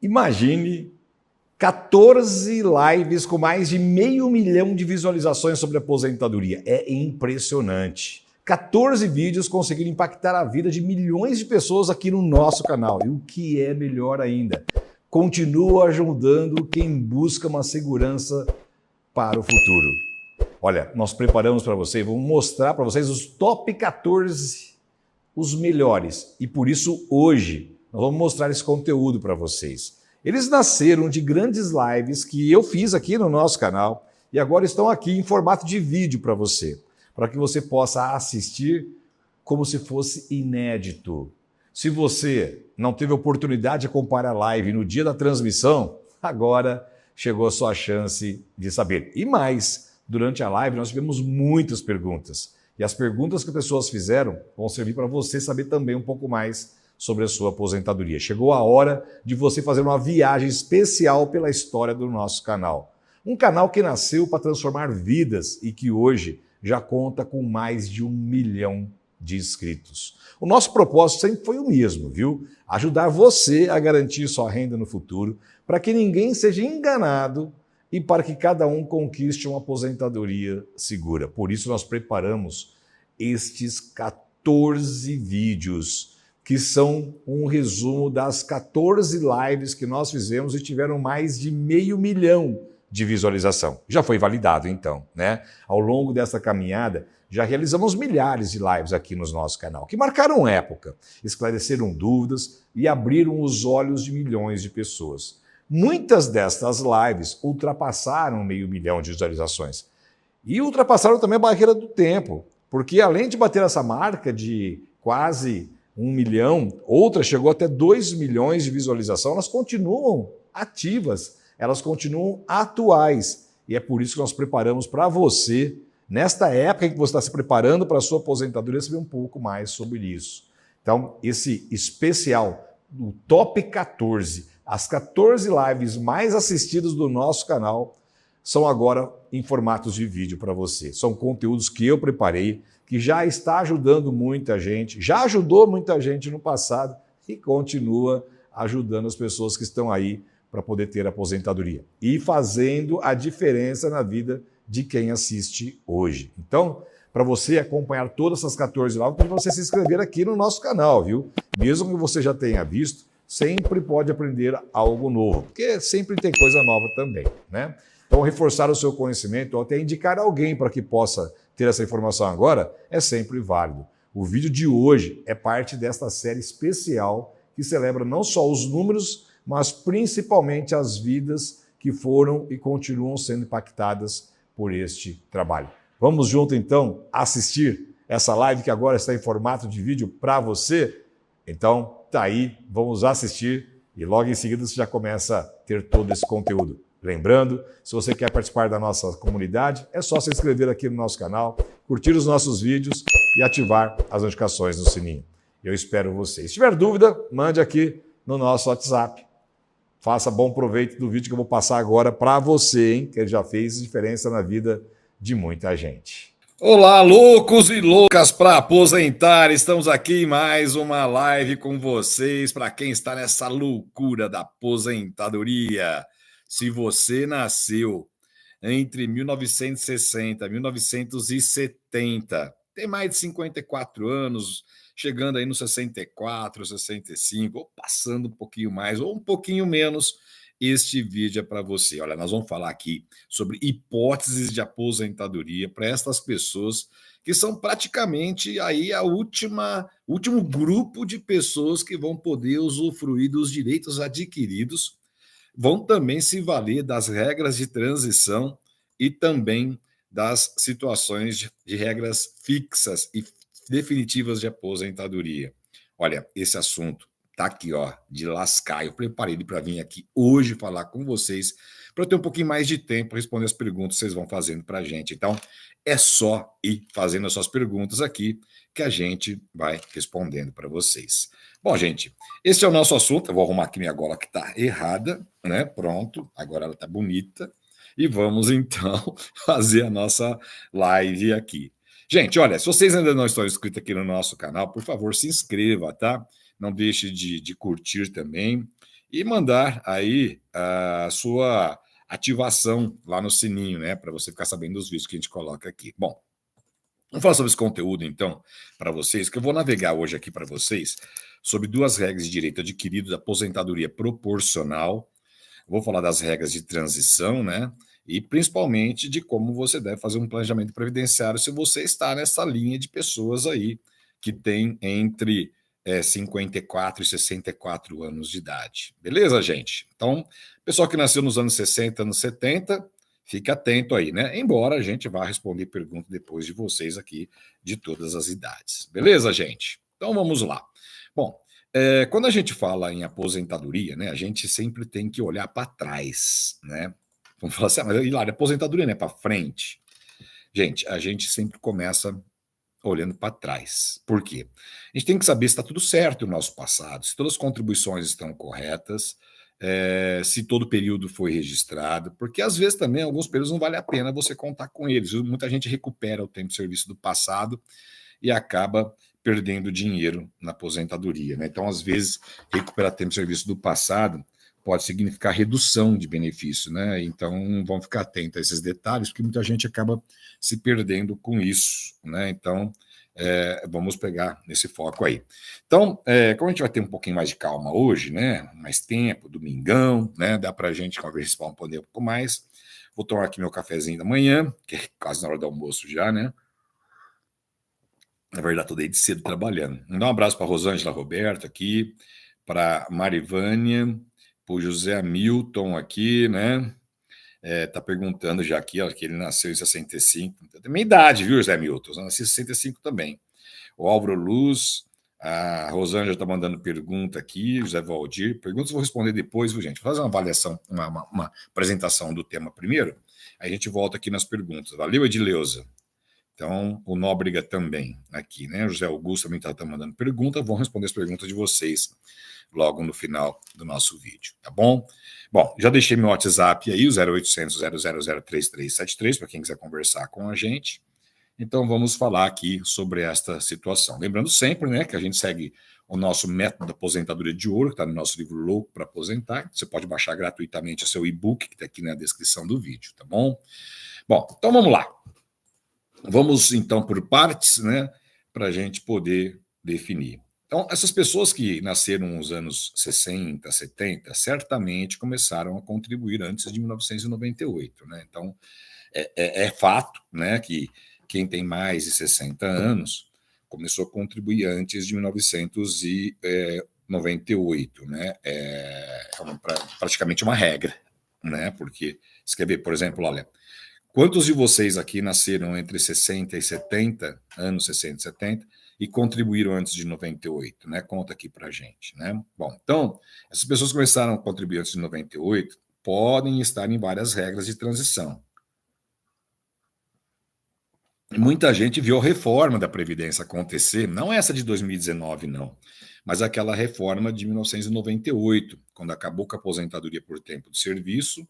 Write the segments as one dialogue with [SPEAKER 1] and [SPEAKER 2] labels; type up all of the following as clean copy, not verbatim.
[SPEAKER 1] Imagine 14 lives com mais de 500 mil de visualizações sobre aposentadoria. É impressionante. 14 vídeos conseguiram impactar a vida de milhões de pessoas aqui no nosso canal. E o que é melhor ainda, continua ajudando quem busca uma segurança para o futuro. Olha, nós preparamos para vocês, vamos mostrar para vocês os top 14, os melhores. E por isso hoje nós vamos mostrar esse conteúdo para vocês. Eles nasceram de grandes lives que eu fiz aqui no nosso canal e agora estão aqui em formato de vídeo para você, para que você possa assistir como se fosse inédito. Se você não teve oportunidade de acompanhar a live no dia da transmissão, agora chegou a sua chance de saber. E mais, durante a live nós tivemos muitas perguntas. E as perguntas que as pessoas fizeram vão servir para você saber também um pouco mais sobre a sua aposentadoria. Chegou a hora de você fazer uma viagem especial pela história do nosso canal. Um canal que nasceu para transformar vidas e que hoje já conta com mais de 1 milhão de inscritos. O nosso propósito sempre foi o mesmo, viu? Ajudar você a garantir sua renda no futuro, para que ninguém seja enganado e para que cada um conquiste uma aposentadoria segura. Por isso nós preparamos estes 14 vídeos, que são um resumo das 14 lives que nós fizemos e tiveram mais de 500 mil de visualização. Já foi validado então, né? Ao longo dessa caminhada, já realizamos milhares de lives aqui no nosso canal, que marcaram época, esclareceram dúvidas e abriram os olhos de milhões de pessoas. Muitas destas lives ultrapassaram 500 mil de visualizações. E ultrapassaram também a barreira do tempo, porque além de bater essa marca de quase 1 milhão, outra chegou até 2 milhões de visualização, elas continuam ativas, elas continuam atuais. E é por isso que nós preparamos para você, nesta época em que você está se preparando para a sua aposentadoria, saber um pouco mais sobre isso. Então, esse especial, o Top 14, as 14 lives mais assistidas do nosso canal, são agora em formatos de vídeo para você. São conteúdos que eu preparei, que já está ajudando muita gente, já ajudou muita gente no passado e continua ajudando as pessoas que estão aí para poder ter aposentadoria e fazendo a diferença na vida de quem assiste hoje. Então, para você acompanhar todas essas 14 lives, para você se inscrever aqui no nosso canal, viu? Mesmo que você já tenha visto, sempre pode aprender algo novo, porque sempre tem coisa nova também, né? Então, reforçar o seu conhecimento ou até indicar alguém para que possa ter essa informação agora é sempre válido. O vídeo de hoje é parte desta série especial que celebra não só os números, mas principalmente as vidas que foram e continuam sendo impactadas por este trabalho. Vamos junto, então, assistir essa live que agora está em formato de vídeo para você? Então, tá aí, vamos assistir e logo em seguida você já começa a ter todo esse conteúdo. Lembrando, se você quer participar da nossa comunidade, é só se inscrever aqui no nosso canal, curtir os nossos vídeos e ativar as notificações no sininho. Eu espero você. Se tiver dúvida, mande aqui no nosso WhatsApp. Faça bom proveito do vídeo que eu vou passar agora para você, hein? Que ele já fez diferença na vida de muita gente.
[SPEAKER 2] Olá, loucos e loucas para aposentar. Estamos aqui em mais uma live com vocês para quem está nessa loucura da aposentadoria. Se você nasceu entre 1960 e 1970, tem mais de 54 anos, chegando aí nos 64, 65, ou passando um pouquinho mais, ou um pouquinho menos, este vídeo é para você. Olha, nós vamos falar aqui sobre hipóteses de aposentadoria para estas pessoas que são praticamente aí último grupo de pessoas que vão poder usufruir dos direitos adquiridos, vão também se valer das regras de transição e também das situações de regras fixas e definitivas de aposentadoria. Olha, esse assunto tá aqui, ó, de lascar. Eu preparei ele para vir aqui hoje falar com vocês, para eu ter um pouquinho mais de tempo para responder as perguntas que vocês vão fazendo para a gente. Então, é só ir fazendo as suas perguntas aqui que a gente vai respondendo para vocês. Bom, gente, esse é o nosso assunto. Eu vou arrumar aqui minha gola que está errada, né? Pronto, agora ela está bonita. E vamos, então, fazer a nossa live aqui. Gente, olha, se vocês ainda não estão inscritos aqui no nosso canal, por favor, se inscreva, tá? Não deixe de curtir também e mandar aí a sua ativação lá no sininho, né? Para você ficar sabendo dos vídeos que a gente coloca aqui. Bom, vamos falar sobre esse conteúdo, então, para vocês, que eu vou navegar hoje aqui para vocês sobre 2 regras de direito adquirido da aposentadoria proporcional. Vou falar das regras de transição, né? E principalmente de como você deve fazer um planejamento previdenciário se você está nessa linha de pessoas aí que tem entre 54 e 64 anos de idade. Beleza, gente? Então, pessoal que nasceu nos anos 60, anos 70, fique atento aí, né? Embora a gente vá responder perguntas depois de vocês aqui de todas as idades. Beleza, gente? Então vamos lá. Bom, quando a gente fala em aposentadoria, né, a gente sempre tem que olhar para trás, né? Vamos falar assim, mas Hilário, aposentadoria não é para frente. Gente, a gente sempre começa olhando para trás. Por quê? A gente tem que saber se está tudo certo no nosso passado, se todas as contribuições estão corretas, se todo período foi registrado, porque às vezes também alguns períodos não vale a pena você contar com eles. Muita gente recupera o tempo de serviço do passado e acaba perdendo dinheiro na aposentadoria, né? Então, às vezes, recuperar tempo de serviço do passado pode significar redução de benefício, né? Então, vamos ficar atentos a esses detalhes, porque muita gente acaba se perdendo com isso, né? Então, vamos pegar nesse foco aí. Então, como a gente vai ter um pouquinho mais de calma hoje, né? Mais tempo, domingão, né? Dá para a gente conversar um pouco mais. Vou tomar aqui meu cafezinho da manhã, que é quase na hora do almoço já, né? Na verdade, estou desde cedo trabalhando. Mandar um abraço para a Rosângela Roberto aqui, para Marivânia, para o José Hamilton aqui, né? Tá perguntando já aqui, ó, que ele nasceu em 65. Tem minha idade, viu, José Hamilton? Eu nasci em 65 também. O Álvaro Luz, a Rosângela está mandando pergunta aqui, José Valdir. Perguntas eu vou responder depois, viu, gente? Vou fazer uma avaliação, uma apresentação do tema primeiro, aí a gente volta aqui nas perguntas. Valeu, Edileuza. Então, o Nóbrega também aqui, né? O José Augusto também está mandando pergunta. Vão responder as perguntas de vocês logo no final do nosso vídeo, tá bom? Bom, já deixei meu WhatsApp aí, o 0800 000 3373, para quem quiser conversar com a gente. Então, vamos falar aqui sobre esta situação. Lembrando sempre, né, que a gente segue o nosso método da aposentadoria de ouro, que está no nosso livro Louco para Aposentar. Você pode baixar gratuitamente o seu e-book, que está aqui na descrição do vídeo, tá bom? Bom, então vamos lá. Vamos, então, por partes, né, para a gente poder definir. Então, essas pessoas que nasceram nos anos 60, 70, certamente começaram a contribuir antes de 1998, né? Então, é fato, né, que quem tem mais de 60 anos começou a contribuir antes de 1998, né? Praticamente uma regra, né? Porque, você quer ver, por exemplo, olha, quantos de vocês aqui nasceram entre 60 e 70, anos 60 e 70, e contribuíram antes de 98, né? Conta aqui pra gente, né? Bom, então, essas pessoas que começaram a contribuir antes de 98 podem estar em várias regras de transição. Muita gente viu a reforma da Previdência acontecer, não essa de 2019, não, mas aquela reforma de 1998, quando acabou com a aposentadoria por tempo de serviço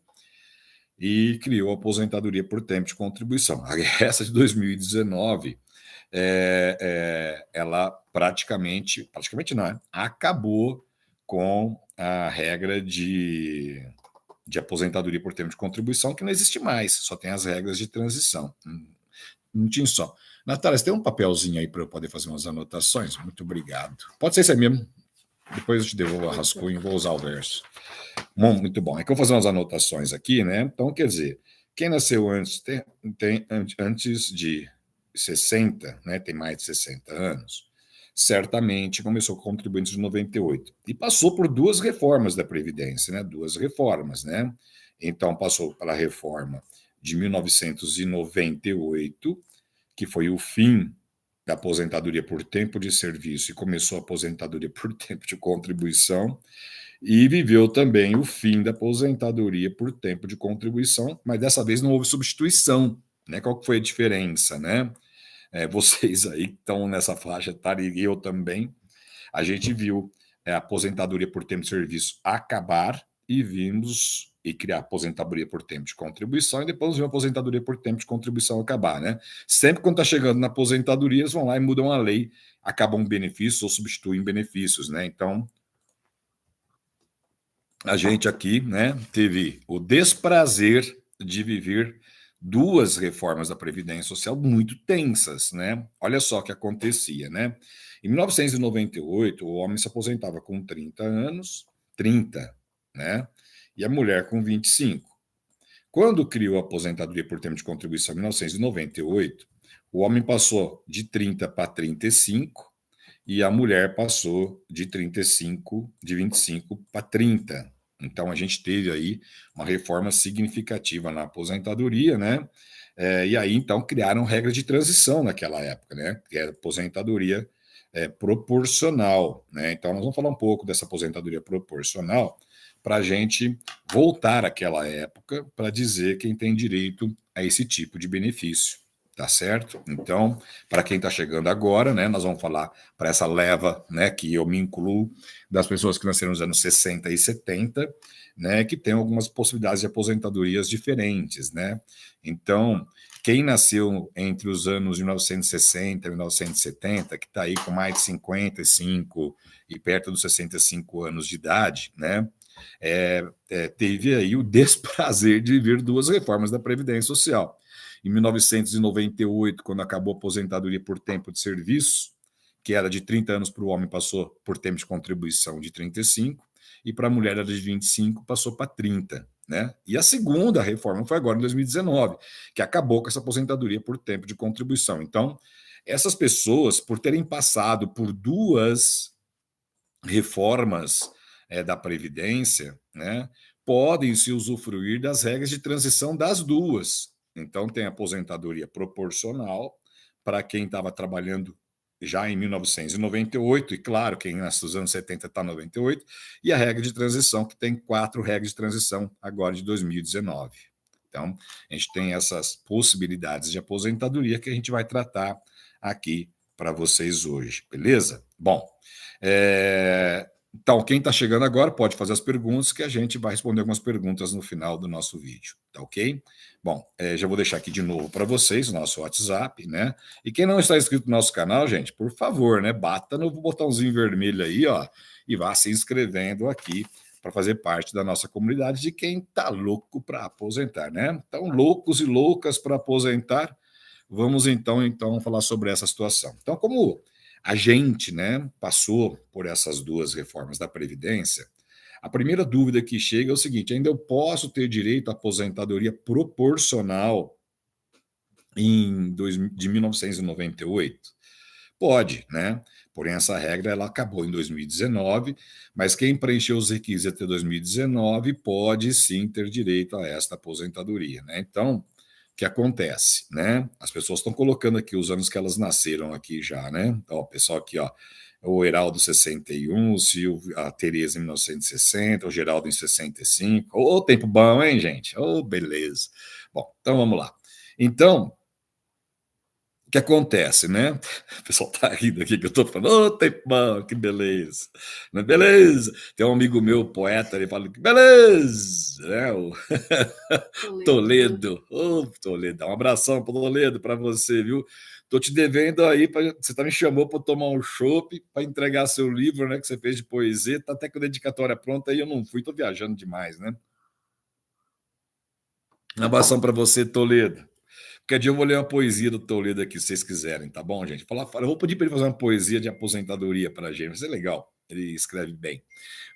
[SPEAKER 2] e criou a aposentadoria por tempo de contribuição. Essa de 2019, ela praticamente não, acabou com a regra de aposentadoria por tempo de contribuição, que não existe mais, só tem as regras de transição. Não tinha só. Natália, você tem um papelzinho aí para eu poder fazer umas anotações? Muito obrigado. Pode ser isso aí mesmo. Depois eu te devolvo a rascunho, vou usar o verso. Muito bom. É que eu vou fazer umas anotações aqui, né? Então, quer dizer, quem nasceu antes, antes de 60, né? Tem mais de 60 anos, certamente começou contribuinte de 98. E passou por 2 reformas da Previdência, né? 2 reformas, né? Então, passou pela reforma de 1998, que foi o fim da aposentadoria por tempo de serviço e começou a aposentadoria por tempo de contribuição, e viveu também o fim da aposentadoria por tempo de contribuição, mas dessa vez não houve substituição, né? Qual que foi a diferença, né? Vocês aí que estão nessa faixa etária e eu também, a gente viu a aposentadoria por tempo de serviço acabar e vimos e criar aposentadoria por tempo de contribuição, e depois vimos a aposentadoria por tempo de contribuição acabar, né? Sempre quando está chegando na aposentadoria, eles vão lá e mudam a lei, acabam benefícios ou substituem benefícios, né? Então, a gente aqui, né, teve o desprazer de viver duas reformas da Previdência Social muito tensas, né? Olha só o que acontecia, né? Em 1998, o homem se aposentava com 30 anos, 30, né? E a mulher com 25. Quando criou a aposentadoria por tempo de contribuição em 1998, o homem passou de 30 para 35 e a mulher passou de 35, de 25 para 30. Então a gente teve aí uma reforma significativa na aposentadoria, né? E aí então criaram regras de transição naquela época, né? Que é a aposentadoria proporcional, né? Então nós vamos falar um pouco dessa aposentadoria proporcional para a gente voltar àquela época para dizer quem tem direito a esse tipo de benefício. Tá certo? Então, para quem está chegando agora, né, nós vamos falar para essa leva, né, que eu me incluo, das pessoas que nasceram nos anos 60 e 70, né, que tem algumas possibilidades de aposentadorias diferentes, né? Então, quem nasceu entre os anos de 1960 e 1970, que está aí com mais de 55 e perto dos 65 anos de idade, né, teve aí o desprazer de viver duas reformas da Previdência Social. Em 1998, quando acabou a aposentadoria por tempo de serviço, que era de 30 anos para o homem, passou por tempo de contribuição de 35, e para a mulher era de 25, passou para 30. Né? E a segunda reforma foi agora em 2019, que acabou com essa aposentadoria por tempo de contribuição. Então, essas pessoas, por terem passado por duas reformas da Previdência, né, podem se usufruir das regras de transição das duas. Então, tem aposentadoria proporcional para quem estava trabalhando já em 1998, e claro, quem nasceu nos anos 70 está em 98, e a regra de transição, que tem 4 regras de transição agora de 2019. Então, a gente tem essas possibilidades de aposentadoria que a gente vai tratar aqui para vocês hoje, beleza? Bom, então, quem está chegando agora pode fazer as perguntas, que a gente vai responder algumas perguntas no final do nosso vídeo, tá ok? Bom, já vou deixar aqui de novo para vocês o nosso WhatsApp, né? E quem não está inscrito no nosso canal, gente, por favor, né? Bata no botãozinho vermelho aí, ó, e vá se inscrevendo aqui para fazer parte da nossa comunidade de quem está louco para aposentar, né? Então, loucos e loucas para aposentar, vamos então falar sobre essa situação. Então, como a gente, né, passou por essas duas reformas da Previdência, a primeira dúvida que chega é o seguinte: ainda eu posso ter direito à aposentadoria proporcional de 1998? Pode, né? Porém, essa regra ela acabou em 2019, mas quem preencheu os requisitos até 2019 pode sim ter direito a esta aposentadoria, né? Então, o que acontece, né? As pessoas estão colocando aqui os anos que elas nasceram aqui já, né? Então, o pessoal aqui, ó, o Heraldo 61, a Tereza em 1960, o Geraldo em 65. Ô, tempo bom, hein, gente? Ô, beleza. Bom, então vamos lá. Então, o que acontece, né? O pessoal tá rindo aqui que eu tô falando, ô, tempão, que beleza. Não é beleza? Tem um amigo meu, poeta, ele fala que beleza, né? O Toledo. Ô, Toledo, um abração pro Toledo para você, viu? Tô te devendo aí, você tá me chamou para tomar um chopp, para entregar seu livro, né, que você fez de poesia, tá até com a dedicatória pronta aí, eu não fui, tô viajando demais, né? Um abração para você, Toledo. Qualquer dia eu vou ler uma poesia do Toledo aqui, se vocês quiserem, tá bom, gente? Eu vou pedir para ele fazer uma poesia de aposentadoria para a gente, vai ser legal. Ele escreve bem.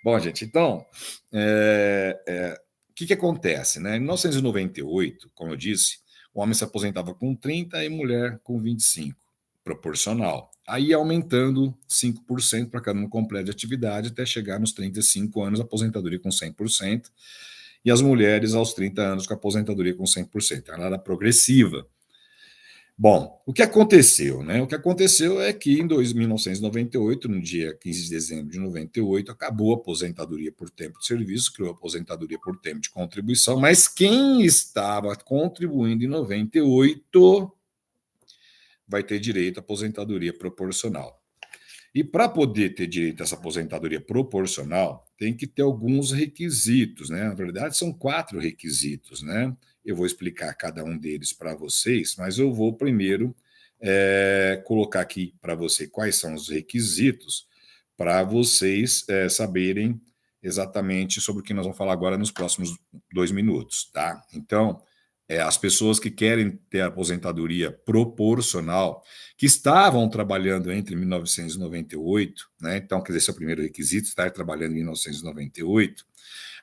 [SPEAKER 2] Bom, gente, então, o que acontece, né? Em 1998, como eu disse, o homem se aposentava com 30 e mulher com 25, proporcional. Aí aumentando 5% para cada um completo de atividade até chegar nos 35 anos, aposentadoria com 100%, e as mulheres aos 30 anos com aposentadoria com 100%. Ela era progressiva. Bom, o que aconteceu, né? O que aconteceu é que em 1998, no dia 15 de dezembro de 98, acabou a aposentadoria por tempo de serviço, criou a aposentadoria por tempo de contribuição, mas quem estava contribuindo em 98 vai ter direito à aposentadoria proporcional. E para poder ter direito a essa aposentadoria proporcional, tem que ter alguns requisitos, né? Na verdade, são 4 requisitos, né? Eu vou explicar cada um deles para vocês, mas eu vou primeiro colocar aqui para você quais são os requisitos para vocês saberem exatamente sobre o que nós vamos falar agora nos próximos 2 minutos, tá? Então, as pessoas que querem ter aposentadoria proporcional, que estavam trabalhando entre 1998, né? Então, quer dizer, esse é o primeiro requisito, estar trabalhando em 1998,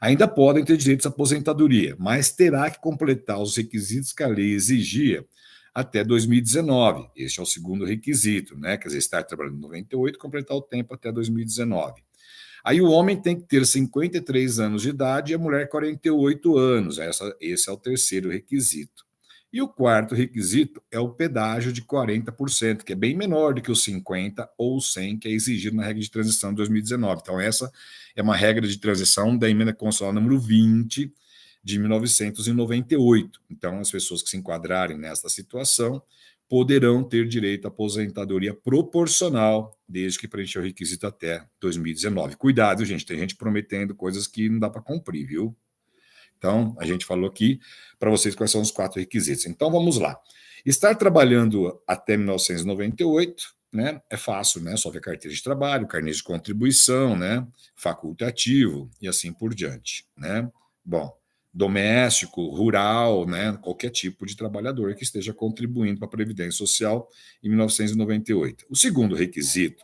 [SPEAKER 2] ainda podem ter direito à aposentadoria, mas terá que completar os requisitos que a lei exigia até 2019. Este é o segundo requisito, né? Quer dizer, estar trabalhando em 98 e completar o tempo até 2019. Aí o homem tem que ter 53 anos de idade e a mulher 48 anos. Esse é o terceiro requisito. E o quarto requisito é o pedágio de 40%, que é bem menor do que os 50 ou 100 que é exigido na regra de transição de 2019. Então, essa é uma regra de transição da emenda constitucional número 20 de 1998. Então, as pessoas que se enquadrarem nesta situação poderão ter direito à aposentadoria proporcional, desde que preencher o requisito até 2019. Cuidado, gente, tem gente prometendo coisas que não dá para cumprir, viu? Então, a gente falou aqui para vocês quais são os 4 requisitos. Então, vamos lá. Estar trabalhando até 1998, né, é fácil, né? Só ver carteira de trabalho, carnê de contribuição, né, facultativo e assim por diante, né? Bom, doméstico, rural, né, qualquer tipo de trabalhador que esteja contribuindo para a Previdência Social em 1998. O segundo requisito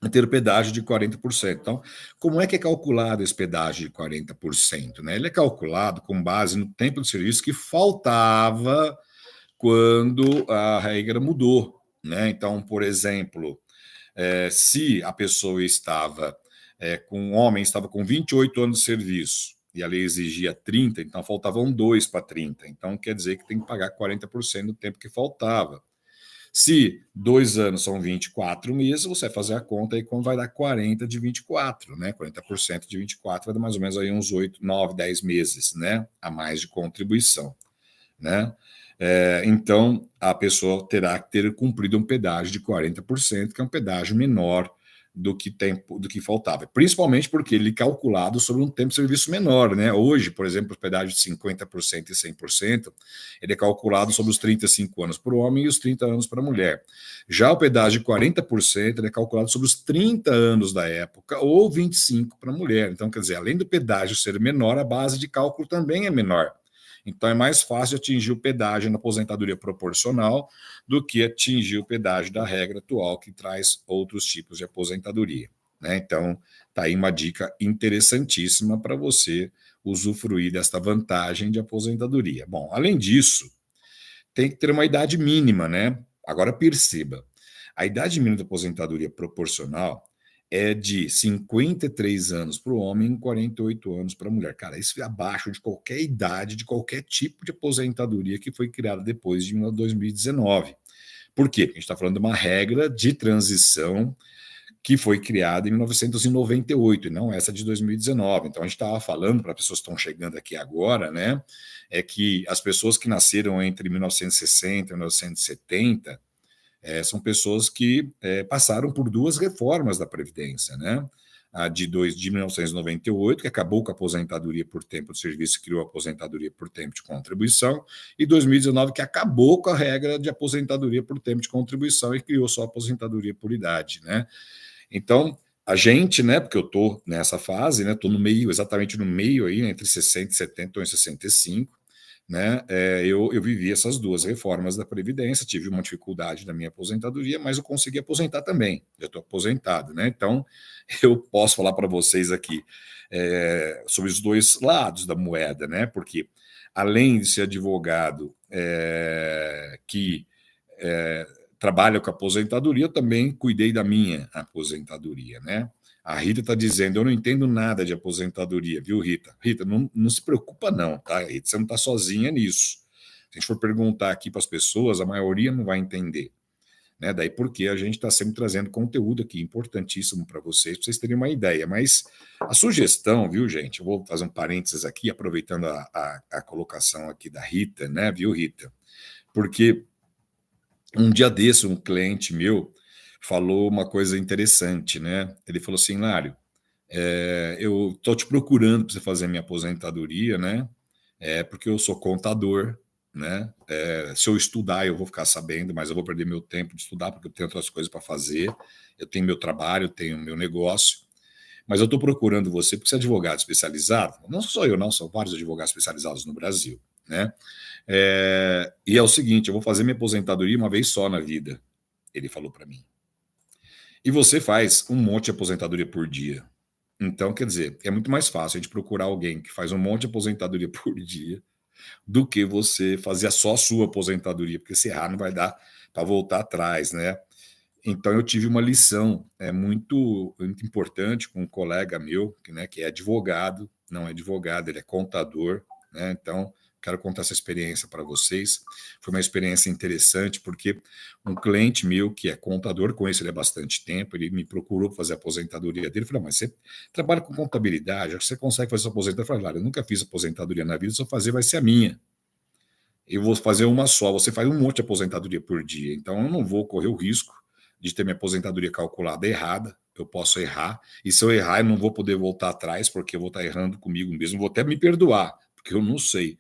[SPEAKER 2] é ter o pedágio de 40%. Então, como é que é calculado esse pedágio de 40%? Né? Ele é calculado com base no tempo de serviço que faltava quando a regra mudou. Né? Então, por exemplo, se a pessoa estava um homem estava com 28 anos de serviço e a lei exigia 30, então faltavam 2 para 30. Então, quer dizer que tem que pagar 40% do tempo que faltava. Se 2 anos são 24 meses, você vai fazer a conta aí quando vai dar 40 de 24, né? 40% de 24 vai dar mais ou menos aí uns 8, 9, 10 meses, né? A mais de contribuição, né? Então, a pessoa terá que ter cumprido um pedágio de 40%, que é um pedágio menor do que faltava, principalmente porque ele é calculado sobre um tempo de serviço menor, né? Hoje, por exemplo, o pedágio de 50% e 100%, ele é calculado sobre os 35 anos para o homem e os 30 anos para a mulher. Já o pedágio de 40%, ele é calculado sobre os 30 anos da época ou 25 para a mulher. Então, quer dizer, além do pedágio ser menor, a base de cálculo também é menor. Então, é mais fácil atingir o pedágio na aposentadoria proporcional do que atingir o pedágio da regra atual, que traz outros tipos de aposentadoria. Né? Então, está aí uma dica interessantíssima para você usufruir desta vantagem de aposentadoria. Bom, além disso, tem que ter uma idade mínima, né? Agora perceba, a idade mínima de aposentadoria proporcional é de 53 anos para o homem e 48 anos para a mulher. Cara, isso é abaixo de qualquer idade, de qualquer tipo de aposentadoria que foi criada depois de 2019. Por quê? Porque a gente está falando de uma regra de transição que foi criada em 1998 e não essa de 2019. Então a gente estava falando para pessoas que estão chegando aqui agora, né? É que as pessoas que nasceram entre 1960 e 1970 são pessoas que passaram por 2 reformas da Previdência, né? A de 1998, que acabou com a aposentadoria por tempo de serviço, criou a aposentadoria por tempo de contribuição, e 2019, que acabou com a regra de aposentadoria por tempo de contribuição e criou só a aposentadoria por idade, né? Então, a gente, né, porque eu estou nessa fase, né, estou no meio, exatamente no meio aí, entre 60 e 70, estou em 65, né, eu vivi essas 2 reformas da Previdência, tive uma dificuldade na minha aposentadoria, mas eu consegui aposentar também, eu estou aposentado, né, então eu posso falar para vocês aqui sobre os 2 lados da moeda, né, porque além de ser advogado que trabalha com aposentadoria, eu também cuidei da minha aposentadoria, né? A Rita está dizendo, eu não entendo nada de aposentadoria, viu, Rita? Rita, não se preocupa não, tá, Rita? Você não está sozinha nisso. Se a gente for perguntar aqui para as pessoas, a maioria não vai entender. Né? Daí porque a gente está sempre trazendo conteúdo aqui importantíssimo para vocês terem uma ideia. Mas a sugestão, viu, gente? Eu vou fazer um parênteses aqui, aproveitando a colocação aqui da Rita, né, viu, Rita? Porque um dia desse, um cliente meu falou uma coisa interessante, né? Ele falou assim, Lário, eu estou te procurando para você fazer a minha aposentadoria, né? Porque eu sou contador, né? Se eu estudar, eu vou ficar sabendo, mas eu vou perder meu tempo de estudar porque eu tenho outras coisas para fazer. Eu tenho meu trabalho, eu tenho meu negócio. Mas eu estou procurando você porque você é advogado especializado. Não sou eu, não, são vários advogados especializados no Brasil, né? E é o seguinte, eu vou fazer minha aposentadoria uma vez só na vida, ele falou para mim. E você faz um monte de aposentadoria por dia. Então, quer dizer, é muito mais fácil a gente procurar alguém que faz um monte de aposentadoria por dia do que você fazer só a sua aposentadoria, porque se errar não vai dar para voltar atrás, né? Então eu tive uma lição muito importante com um colega meu, que é advogado, não é advogado, ele é contador, né? Então quero contar essa experiência para vocês. Foi uma experiência interessante porque um cliente meu que é contador, conheço ele há bastante tempo, ele me procurou para fazer a aposentadoria dele, falou, mas você trabalha com contabilidade, acho que você consegue fazer sua aposentadoria. Eu falei, eu nunca fiz aposentadoria na vida, se eu fazer vai ser a minha. Eu vou fazer uma só, você faz um monte de aposentadoria por dia, então eu não vou correr o risco de ter minha aposentadoria calculada errada, eu posso errar, e se eu errar eu não vou poder voltar atrás, porque eu vou estar errando comigo mesmo, vou até me perdoar, porque eu não sei,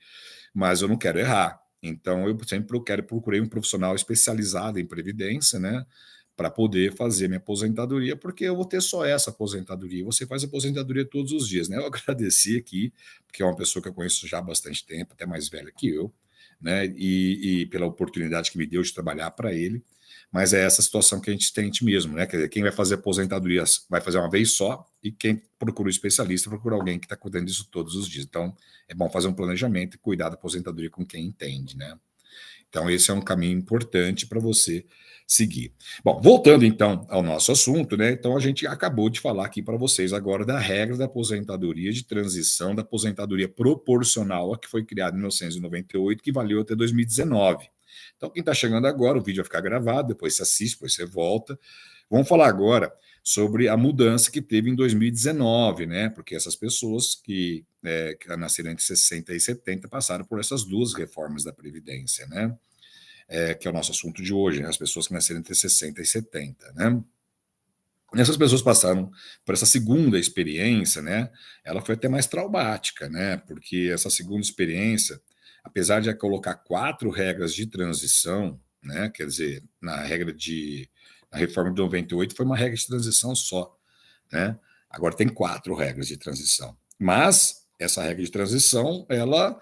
[SPEAKER 2] mas eu não quero errar. Então eu sempre procurei um profissional especializado em previdência, né, para poder fazer minha aposentadoria, porque eu vou ter só essa aposentadoria. Você faz aposentadoria todos os dias, né? Eu agradeci aqui, porque é uma pessoa que eu conheço já há bastante tempo, até mais velha que eu, né? E pela oportunidade que me deu de trabalhar para ele. Mas é essa situação que a gente tem mesmo, né? Quer dizer, quem vai fazer aposentadoria vai fazer uma vez só, e quem procura um especialista procura alguém que está cuidando disso todos os dias. Então, é bom fazer um planejamento e cuidar da aposentadoria com quem entende, né? Então, esse é um caminho importante para você seguir. Bom, voltando então ao nosso assunto, né? Então, a gente acabou de falar aqui para vocês agora da regra da aposentadoria de transição, da aposentadoria proporcional, a que foi criada em 1998, que valeu até 2019. Então, quem está chegando agora, o vídeo vai ficar gravado, depois você assiste, depois você volta. Vamos falar agora sobre a mudança que teve em 2019, né? Porque essas pessoas que nasceram entre 60 e 70 passaram por essas duas reformas da Previdência, né? Que é o nosso assunto de hoje, né? As pessoas que nasceram entre 60 e 70, né? Essas pessoas passaram por essa segunda experiência, né? Ela foi até mais traumática, né? Porque essa segunda experiência, apesar de colocar 4 regras de transição, né? Quer dizer, na reforma de 98 foi uma regra de transição só, né? Agora tem 4 regras de transição. Mas essa regra de transição, ela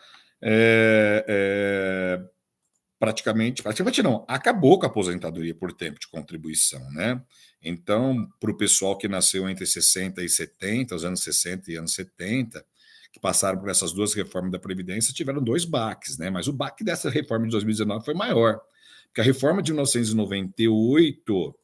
[SPEAKER 2] praticamente não, acabou com a aposentadoria por tempo de contribuição, né? Então, para o pessoal que nasceu entre 60 e 70, os anos 60 e anos 70, que passaram por essas duas reformas da Previdência, tiveram 2 baques, né? Mas o baque dessa reforma de 2019 foi maior, porque a reforma de 1998,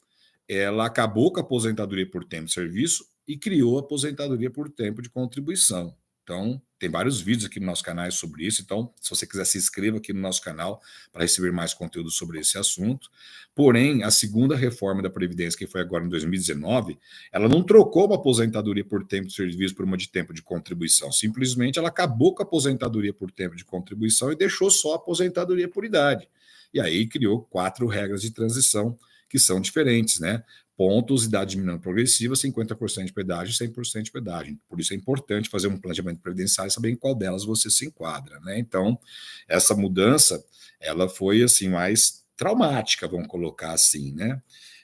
[SPEAKER 2] ela acabou com a aposentadoria por tempo de serviço e criou a aposentadoria por tempo de contribuição. Então, tem vários vídeos aqui no nosso canal sobre isso. Então, se você quiser, se inscreva aqui no nosso canal para receber mais conteúdo sobre esse assunto. Porém, a segunda reforma da Previdência, que foi agora em 2019, ela não trocou uma aposentadoria por tempo de serviço por uma de tempo de contribuição. Simplesmente, ela acabou com a aposentadoria por tempo de contribuição e deixou só a aposentadoria por idade. E aí criou 4 regras de transição que são diferentes, né? Pontos, idade diminuindo progressiva, 50% de pedágio, 100% de pedágio. Por isso é importante fazer um planejamento previdenciário e saber em qual delas você se enquadra, né? Então, essa mudança, ela foi, assim, mais traumática, vamos colocar assim, né?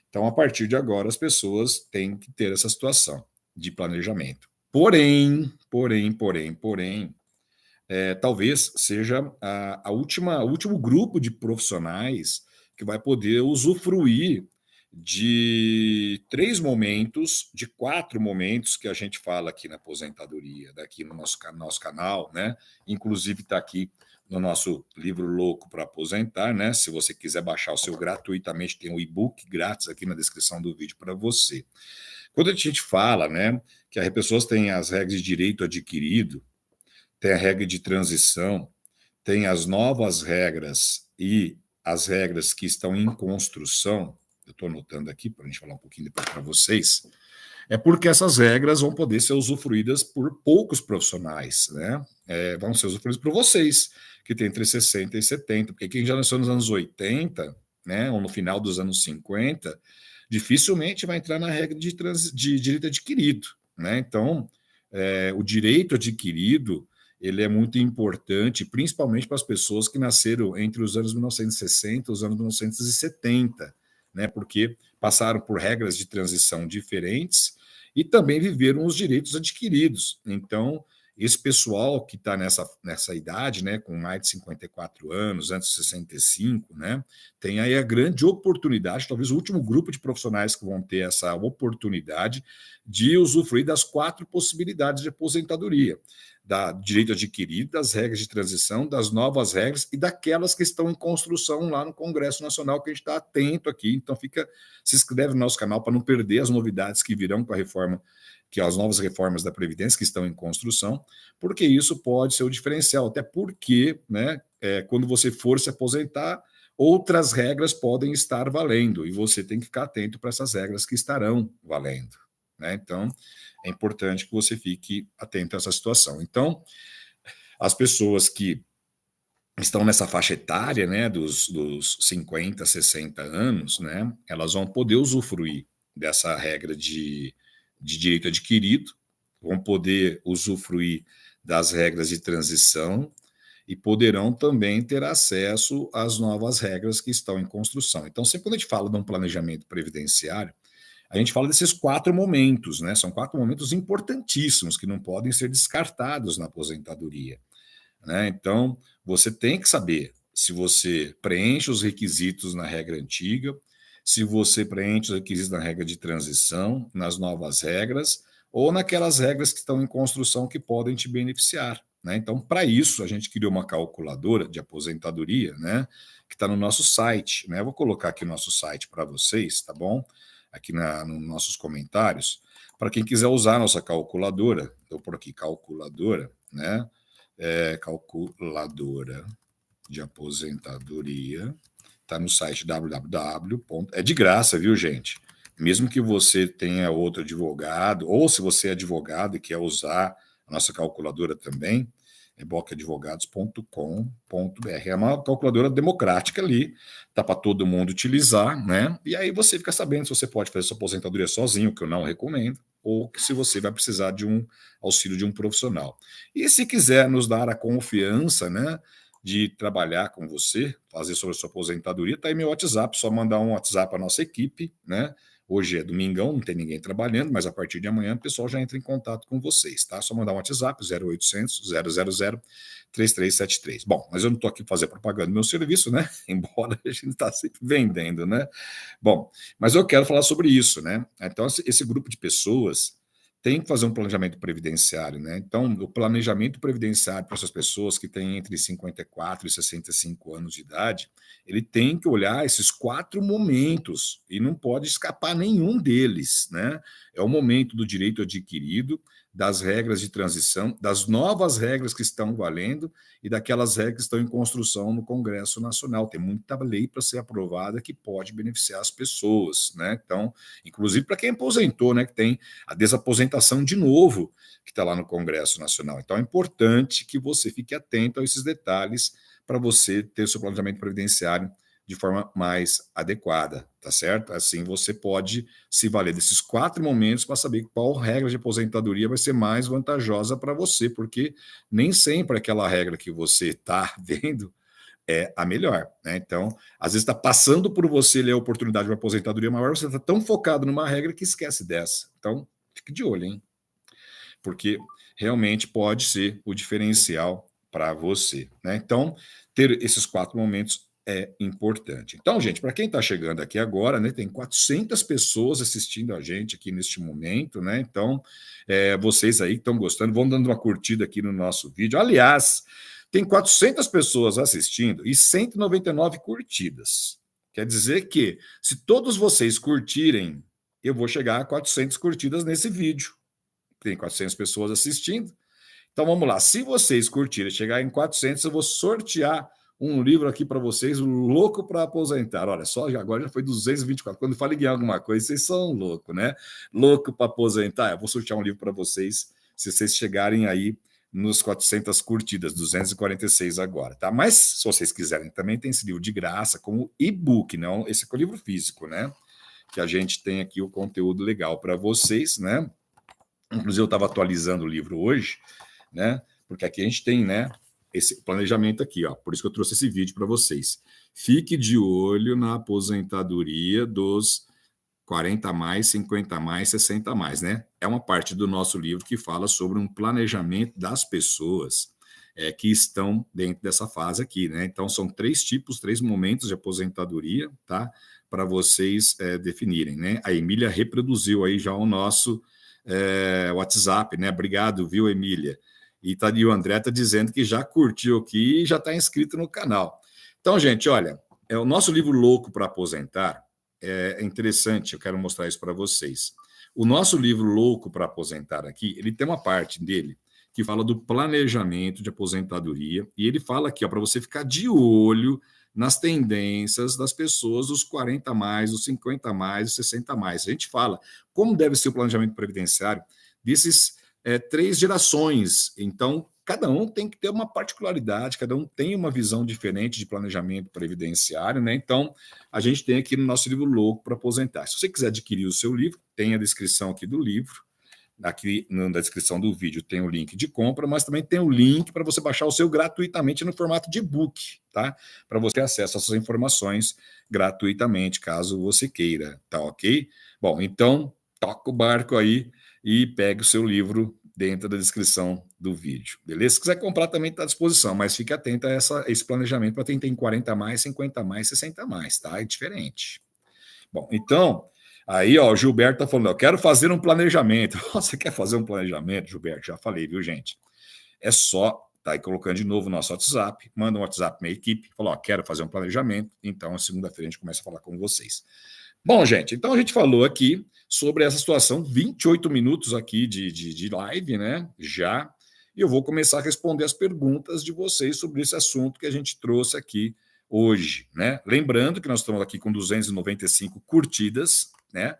[SPEAKER 2] Então, a partir de agora, as pessoas têm que ter essa situação de planejamento. Porém, talvez seja o último grupo de profissionais que vai poder usufruir de 3 momentos, de 4 momentos que a gente fala aqui na aposentadoria, daqui no nosso canal, né? Inclusive está aqui no nosso livro Louco para Aposentar, né? Se você quiser baixar o seu gratuitamente, tem um e-book grátis aqui na descrição do vídeo para você. Quando a gente fala, né, que as pessoas têm as regras de direito adquirido, tem a regra de transição, tem as novas regras e as regras que estão em construção, eu estou anotando aqui para a gente falar um pouquinho depois para vocês, é porque essas regras vão poder ser usufruídas por poucos profissionais, né? Vão ser usufruídas por vocês, que tem entre 60 e 70, porque quem já nasceu nos anos 80, né, ou no final dos anos 50, dificilmente vai entrar na regra de direito adquirido, né? Então, o direito adquirido, ele é muito importante, principalmente para as pessoas que nasceram entre os anos 1960 e os anos 1970, né? Porque passaram por regras de transição diferentes e também viveram os direitos adquiridos. Então, esse pessoal que está nessa idade, né, com mais de 54 anos, antes de 65, né, tem aí a grande oportunidade, talvez o último grupo de profissionais que vão ter essa oportunidade de usufruir das 4 possibilidades de aposentadoria, da direito adquirido, das regras de transição, das novas regras e daquelas que estão em construção lá no Congresso Nacional, que a gente está atento aqui. Então, se inscreve no nosso canal para não perder as novidades que virão com a reforma, que as novas reformas da Previdência que estão em construção, porque isso pode ser o diferencial, até porque, né, quando você for se aposentar, outras regras podem estar valendo, e você tem que ficar atento para essas regras que estarão valendo, né? Então, é importante que você fique atento a essa situação. Então, as pessoas que estão nessa faixa etária, né, dos 50, 60 anos, né, elas vão poder usufruir dessa regra de direito adquirido, vão poder usufruir das regras de transição e poderão também ter acesso às novas regras que estão em construção. Então, sempre quando a gente fala de um planejamento previdenciário, a gente fala desses 4 momentos, né? São 4 momentos importantíssimos que não podem ser descartados na aposentadoria, né? Então, você tem que saber se você preenche os requisitos na regra antiga, se você preenche os requisitos na regra de transição, nas novas regras, ou naquelas regras que estão em construção que podem te beneficiar, né? Então, para isso, a gente criou uma calculadora de aposentadoria, né, que está no nosso site, né? Eu vou colocar aqui o nosso site para vocês, tá bom? Aqui nos nossos comentários, para quem quiser usar a nossa calculadora, eu por aqui, calculadora, né? Calculadora de aposentadoria, está no site www. É de graça, viu, gente? Mesmo que você tenha outro advogado, ou se você é advogado e quer usar a nossa calculadora também, é bocadvogados.com.br. É uma calculadora democrática ali, tá para todo mundo utilizar, né? E aí você fica sabendo se você pode fazer sua aposentadoria sozinho, que eu não recomendo, ou se você vai precisar de um auxílio de um profissional. E se quiser nos dar a confiança, né, de trabalhar com você, fazer sobre a sua aposentadoria, tá aí meu WhatsApp, só mandar um WhatsApp para nossa equipe, né? Hoje é domingão, não tem ninguém trabalhando, mas a partir de amanhã o pessoal já entra em contato com vocês, tá? Só mandar um WhatsApp, 0800 000 3373. Bom, mas eu não estou aqui para fazer propaganda do meu serviço, né? Embora a gente está sempre vendendo, né? Bom, mas eu quero falar sobre isso, né? Então, esse grupo de pessoas tem que fazer um planejamento previdenciário, né? Então, o planejamento previdenciário para essas pessoas que têm entre 54 e 65 anos de idade, ele tem que olhar esses 4 momentos e não pode escapar nenhum deles, né? É o momento do direito adquirido, das regras de transição, das novas regras que estão valendo e daquelas regras que estão em construção no Congresso Nacional. Tem muita lei para ser aprovada que pode beneficiar as pessoas, né? Então, inclusive para quem aposentou, né, que tem a desaposentação de novo, que está lá no Congresso Nacional. Então, é importante que você fique atento a esses detalhes para você ter o seu planejamento previdenciário de forma mais adequada, tá certo? Assim você pode se valer desses 4 momentos para saber qual regra de aposentadoria vai ser mais vantajosa para você, porque nem sempre aquela regra que você está vendo é a melhor, né? Então, às vezes está passando por você ler a oportunidade de uma aposentadoria maior, você está tão focado numa regra que esquece dessa. Então, fique de olho, hein? Porque realmente pode ser o diferencial para você, né? Então, ter esses 4 momentos é importante. Então, gente, para quem está chegando aqui agora, né, tem 400 pessoas assistindo a gente aqui neste momento, né? Então, vocês aí que estão gostando, vão dando uma curtida aqui no nosso vídeo. Aliás, tem 400 pessoas assistindo e 199 curtidas. Quer dizer que, se todos vocês curtirem, eu vou chegar a 400 curtidas nesse vídeo. Tem 400 pessoas assistindo. Então vamos lá. Se vocês curtirem, chegar em 400, eu vou sortear um livro aqui para vocês, Louco para Aposentar. Olha só, agora já foi 224. Quando falo em ganhar alguma coisa, vocês são loucos, né? Louco para Aposentar. Eu vou sortear um livro para vocês, se vocês chegarem aí nos 400 curtidas, 246 agora, tá? Mas se vocês quiserem, também tem esse livro de graça, como e-book, não? Esse é o livro físico, né? Que a gente tem aqui o conteúdo legal para vocês, né? Inclusive, eu estava atualizando o livro hoje, né? Porque aqui a gente tem, né, esse planejamento aqui, ó. Por isso que eu trouxe esse vídeo para vocês. Fique de olho na aposentadoria dos 40 a mais, 50 a mais, 60 a mais, né? É uma parte do nosso livro que fala sobre um planejamento das pessoas que estão dentro dessa fase aqui, né? Então, são 3 tipos, 3 momentos de aposentadoria, tá? Para vocês definirem, né? A Emília reproduziu aí já o nosso WhatsApp, né? Obrigado, viu, Emília? E o André está dizendo que já curtiu aqui e já está inscrito no canal. Então, gente, olha, o nosso livro Louco para Aposentar é interessante, eu quero mostrar isso para vocês. O nosso livro Louco para Aposentar aqui, ele tem uma parte dele que fala do planejamento de aposentadoria, e ele fala aqui, para você ficar de olho nas tendências das pessoas dos 40 a mais, dos 50 a mais, dos 60 a mais. A gente fala como deve ser o planejamento previdenciário desses 3 gerações. Então, cada um tem que ter uma particularidade, cada um tem uma visão diferente de planejamento previdenciário, né? Então, a gente tem aqui no nosso livro Louco para Aposentar. Se você quiser adquirir o seu livro, tem a descrição aqui do livro. Aqui na descrição do vídeo tem o link de compra, mas também tem o link para você baixar o seu gratuitamente no formato de e-book, tá? Para você ter acesso a essas informações gratuitamente, caso você queira, tá ok? Bom, então, toca o barco aí e pegue o seu livro dentro da descrição do vídeo, beleza? Se quiser comprar também está à disposição, mas fique atento a esse planejamento para quem tem 40 a mais, 50 a mais, 60 a mais, tá? É diferente. Bom, então... Aí, ó, o Gilberto tá falando, eu quero fazer um planejamento. Você quer fazer um planejamento, Gilberto? Já falei, viu, gente? É só tá aí colocando de novo o nosso WhatsApp, manda um WhatsApp para minha equipe, fala, ó, quero fazer um planejamento, então segunda-feira a gente começa a falar com vocês. Bom, gente, então a gente falou aqui sobre essa situação, 28 minutos aqui de live, né, já, e eu vou começar a responder as perguntas de vocês sobre esse assunto que a gente trouxe aqui hoje, né? Lembrando que nós estamos aqui com 295 curtidas, né?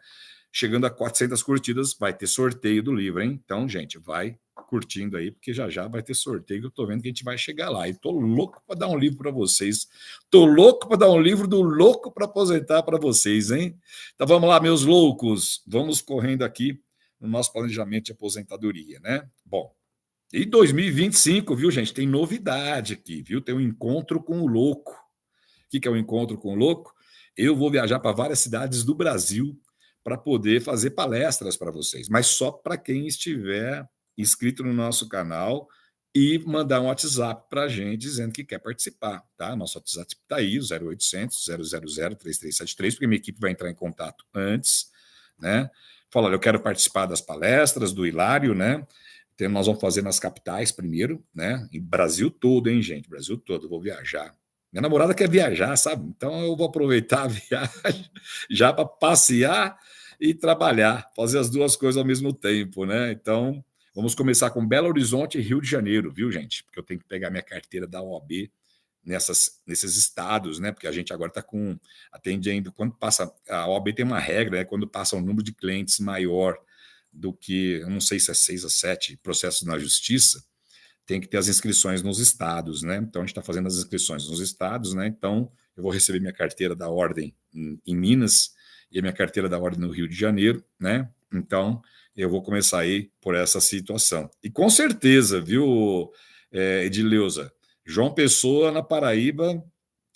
[SPEAKER 2] Chegando a 400 curtidas, vai ter sorteio do livro, hein? Então, gente, vai curtindo aí, porque já vai ter sorteio, que eu tô vendo que a gente vai chegar lá. E tô louco para dar um livro para vocês. Tô louco para dar um livro do Louco para Aposentar para vocês, hein? Então, vamos lá, meus loucos. Vamos correndo aqui no nosso planejamento de aposentadoria, né? Bom, e 2025, viu, gente? Tem novidade aqui, viu? Tem um encontro com o louco. O que é o encontro com o louco? Eu vou viajar para várias cidades do Brasil para poder fazer palestras para vocês, mas só para quem estiver inscrito no nosso canal e mandar um WhatsApp para a gente dizendo que quer participar, tá? Nosso WhatsApp está aí, o 0800 000 3373, porque minha equipe vai entrar em contato antes, né? Fala, eu quero participar das palestras do Hilário, né? Então, nós vamos fazer nas capitais primeiro, né? Em Brasil todo, hein, gente? Brasil todo, eu vou viajar. Minha namorada quer viajar, sabe? Então eu vou aproveitar a viagem já para passear e trabalhar, fazer as duas coisas ao mesmo tempo, né? Então, vamos começar com Belo Horizonte e Rio de Janeiro, viu, gente? Porque eu tenho que pegar minha carteira da OAB nesses estados, né? Porque a gente agora está atendendo, quando passa, a OAB tem uma regra, né? Quando passa um número de clientes maior do que, eu não sei se é 6 a 7 processos na justiça, tem que ter as inscrições nos estados, né? Então a gente está fazendo as inscrições nos estados, né? Então eu vou receber minha carteira da ordem em Minas e a minha carteira da ordem no Rio de Janeiro, né? Então eu vou começar aí por essa situação. E com certeza, viu, Edileuza, João Pessoa na Paraíba,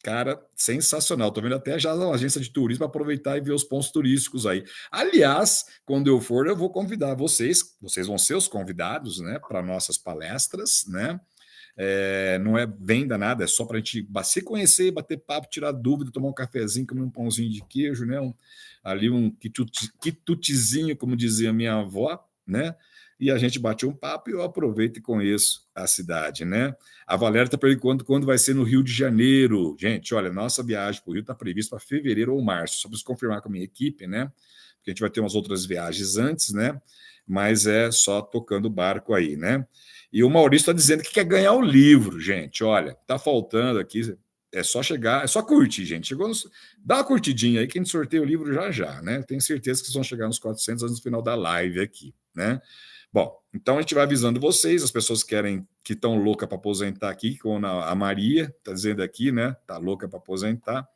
[SPEAKER 2] cara, sensacional. Estou vendo até já uma agência de turismo para aproveitar e ver os pontos turísticos aí. Aliás, quando eu for, eu vou convidar vocês vão ser os convidados, né, para nossas palestras, né? Não é venda nada, é só para a gente se conhecer, bater papo, tirar dúvida, tomar um cafezinho, comer um pãozinho de queijo, né? Ali um quitutezinho, como dizia minha avó, né? E a gente bate um papo e eu aproveito e conheço a cidade, né? A Valéria está perguntando quando vai ser no Rio de Janeiro. Gente, olha, nossa viagem para o Rio está prevista para fevereiro ou março. Só preciso confirmar com a minha equipe, né? Porque a gente vai ter umas outras viagens antes, né? Mas é só tocando o barco aí, né? E o Maurício está dizendo que quer ganhar o livro, gente. Olha, tá faltando aqui. É só chegar, é só curtir, gente. Dá uma curtidinha aí que a gente sorteia o livro já, né? Tenho certeza que vocês vão chegar nos 400 antes do final da live aqui, né? Bom, então a gente vai avisando vocês, as pessoas que estão loucas para aposentar aqui, como a Maria está dizendo aqui, né? Está louca para aposentar.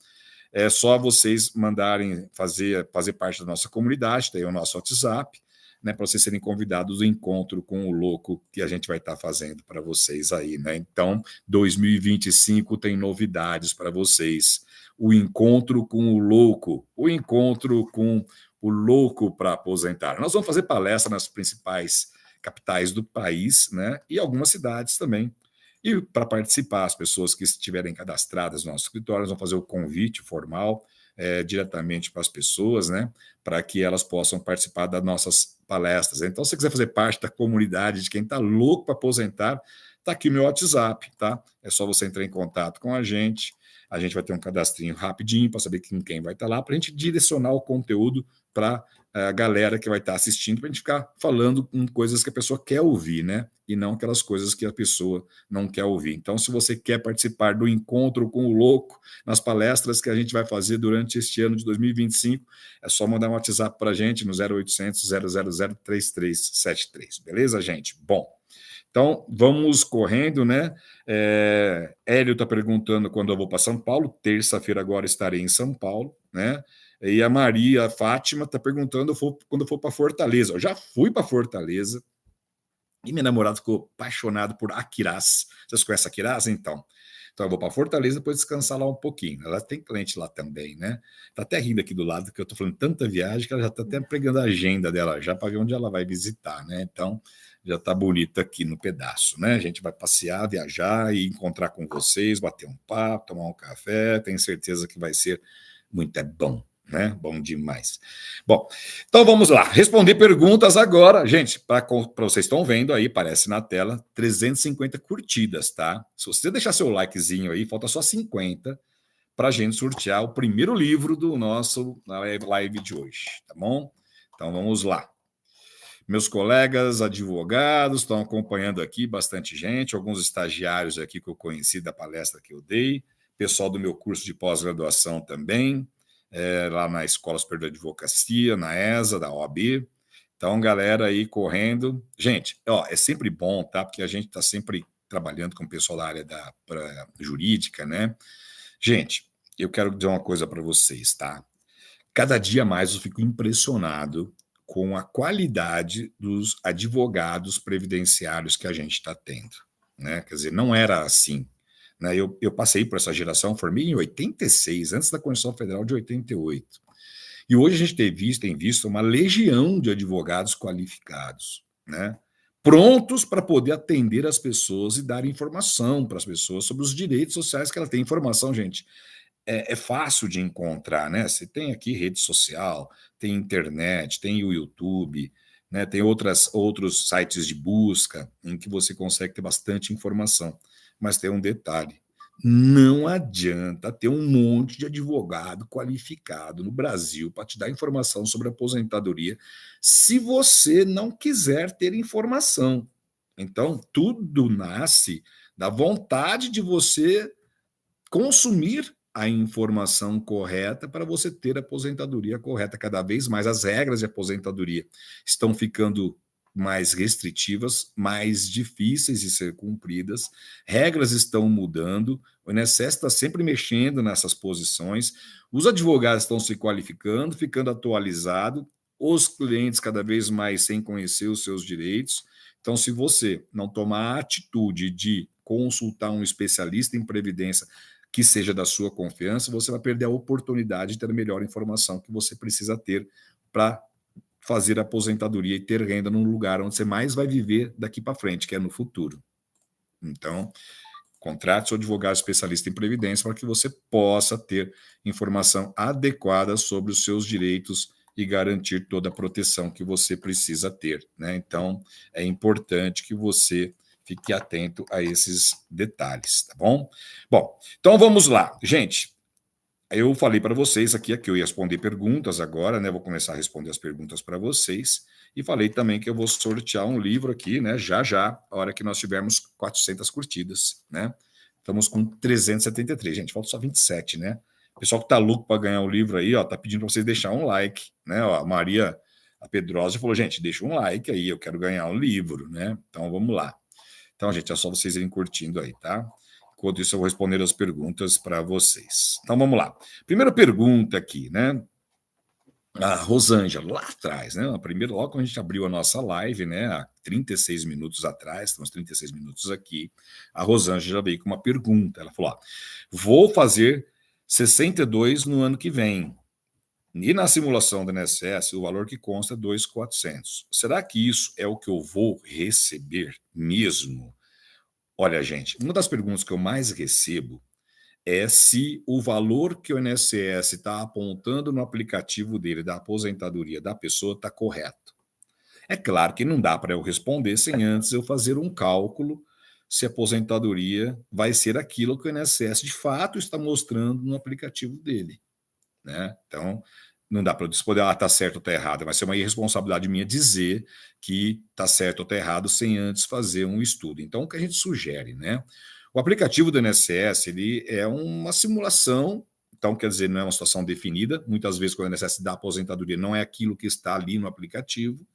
[SPEAKER 2] É só vocês mandarem fazer parte da nossa comunidade, tem o nosso WhatsApp, né? Para vocês serem convidados do encontro com o louco que a gente vai estar fazendo para vocês aí, né? Então, 2025 tem novidades para vocês. O encontro com o louco, o encontro com o louco para aposentar. Nós vamos fazer palestra nas principais capitais do país, né? E algumas cidades também. E para participar, as pessoas que estiverem cadastradas no nosso escritório, nós vamos fazer o convite formal diretamente para as pessoas, né? Para que elas possam participar das nossas palestras. Então, se você quiser fazer parte da comunidade de quem está louco para aposentar, está aqui o meu WhatsApp, tá? É só você entrar em contato com a gente. A gente vai ter um cadastrinho rapidinho para saber quem vai estar lá, para a gente direcionar o conteúdo para a galera que vai estar assistindo, para a gente ficar falando com coisas que a pessoa quer ouvir, né? E não aquelas coisas que a pessoa não quer ouvir. Então, se você quer participar do encontro com o louco, nas palestras que a gente vai fazer durante este ano de 2025, é só mandar um WhatsApp para a gente no 0800 000 3373, beleza, gente? Bom, então vamos correndo, né? Hélio está perguntando quando eu vou para São Paulo. Terça-feira agora estarei em São Paulo, né? E a Maria Fátima está perguntando quando eu for para Fortaleza. Eu já fui para Fortaleza e minha namorada ficou apaixonada por Aquiraz. Vocês conhecem Aquiraz? Então eu vou para Fortaleza depois descansar lá um pouquinho. Ela tem cliente lá também, né? Tá até rindo aqui do lado, que eu tô falando tanta viagem que ela já tá até pegando a agenda dela já para ver onde ela vai visitar, né? Então já tá bonito aqui no pedaço, né? A gente vai passear, viajar e encontrar com vocês, bater um papo, tomar um café. Tenho certeza que vai ser muito bom, né? Bom demais. Bom, então vamos lá. Responder perguntas agora. Gente, para vocês estão vendo aí, aparece na tela, 350 curtidas, tá? Se você deixar seu likezinho aí, falta só 50 para a gente sortear o primeiro livro do nosso live de hoje, tá bom? Então vamos lá. Meus colegas advogados estão acompanhando aqui, bastante gente, alguns estagiários aqui que eu conheci da palestra que eu dei, pessoal do meu curso de pós-graduação também, lá na Escola Superior de Advocacia, na ESA, da OAB. Então, galera aí correndo. Gente, é sempre bom, tá? Porque a gente está sempre trabalhando com o pessoal da área da jurídica, né? Gente, eu quero dizer uma coisa para vocês, tá? Cada dia mais eu fico impressionado com a qualidade dos advogados previdenciários que a gente está tendo, né? Quer dizer, não era assim, né? Eu passei por essa geração, formei em 86, antes da Constituição Federal de 88. E hoje a gente tem visto uma legião de advogados qualificados, né? Prontos para poder atender as pessoas e dar informação para as pessoas sobre os direitos sociais que ela tem. Informação, gente, é fácil de encontrar, né? Você tem aqui rede social, tem internet, tem o YouTube, né? Tem outros sites de busca em que você consegue ter bastante informação. Mas tem um detalhe: não adianta ter um monte de advogado qualificado no Brasil para te dar informação sobre aposentadoria se você não quiser ter informação. Então, tudo nasce da vontade de você consumir a informação correta para você ter a aposentadoria correta. Cada vez mais as regras de aposentadoria estão ficando mais restritivas, mais difíceis de ser cumpridas, regras estão mudando, o INSS está sempre mexendo nessas posições, os advogados estão se qualificando, ficando atualizados, os clientes cada vez mais sem conhecer os seus direitos. Então, se você não tomar a atitude de consultar um especialista em previdência que seja da sua confiança, você vai perder a oportunidade de ter a melhor informação que você precisa ter para fazer a aposentadoria e ter renda num lugar onde você mais vai viver daqui para frente, que é no futuro. Então, contrate seu advogado especialista em previdência para que você possa ter informação adequada sobre os seus direitos e garantir toda a proteção que você precisa ter, né? Então, é importante que você fique atento a esses detalhes, tá bom? Bom, então vamos lá. Gente, eu falei para vocês aqui que eu ia responder perguntas agora, né? Vou começar a responder as perguntas para vocês. E falei também que eu vou sortear um livro aqui, né? Já, a hora que nós tivermos 400 curtidas, né? Estamos com 373. Gente, falta só 27, né? O pessoal que tá louco para ganhar o livro aí, ó, tá pedindo para vocês deixar um like, né? Ó, a Maria, a Pedrosa, falou, gente, deixa um like aí, eu quero ganhar o livro, né? Então, vamos lá. Então, gente, é só vocês irem curtindo aí, tá? Enquanto isso, eu vou responder as perguntas para vocês. Então, vamos lá. Primeira pergunta aqui, né? A Rosângela, lá atrás, né? A primeira, logo quando a gente abriu a nossa live, né? Há 36 minutos atrás, estamos 36 minutos aqui, a Rosângela já veio com uma pergunta. Ela falou: ó, vou fazer 62 no ano que vem. E na simulação do INSS, o valor que consta é 2.400. Será que isso é o que eu vou receber mesmo? Olha, gente, uma das perguntas que eu mais recebo é se o valor que o INSS está apontando no aplicativo dele da aposentadoria da pessoa está correto. É claro que não dá para eu responder sem antes eu fazer um cálculo se a aposentadoria vai ser aquilo que o INSS de fato está mostrando no aplicativo dele, né? Então, não dá para eu responder, está certo ou está errado, vai ser uma irresponsabilidade minha dizer que está certo ou está errado sem antes fazer um estudo. Então, o que a gente sugere, né? O aplicativo do INSS, ele é uma simulação, então, quer dizer, não é uma situação definida. Muitas vezes, quando o INSS dá aposentadoria, não é aquilo que está ali no aplicativo.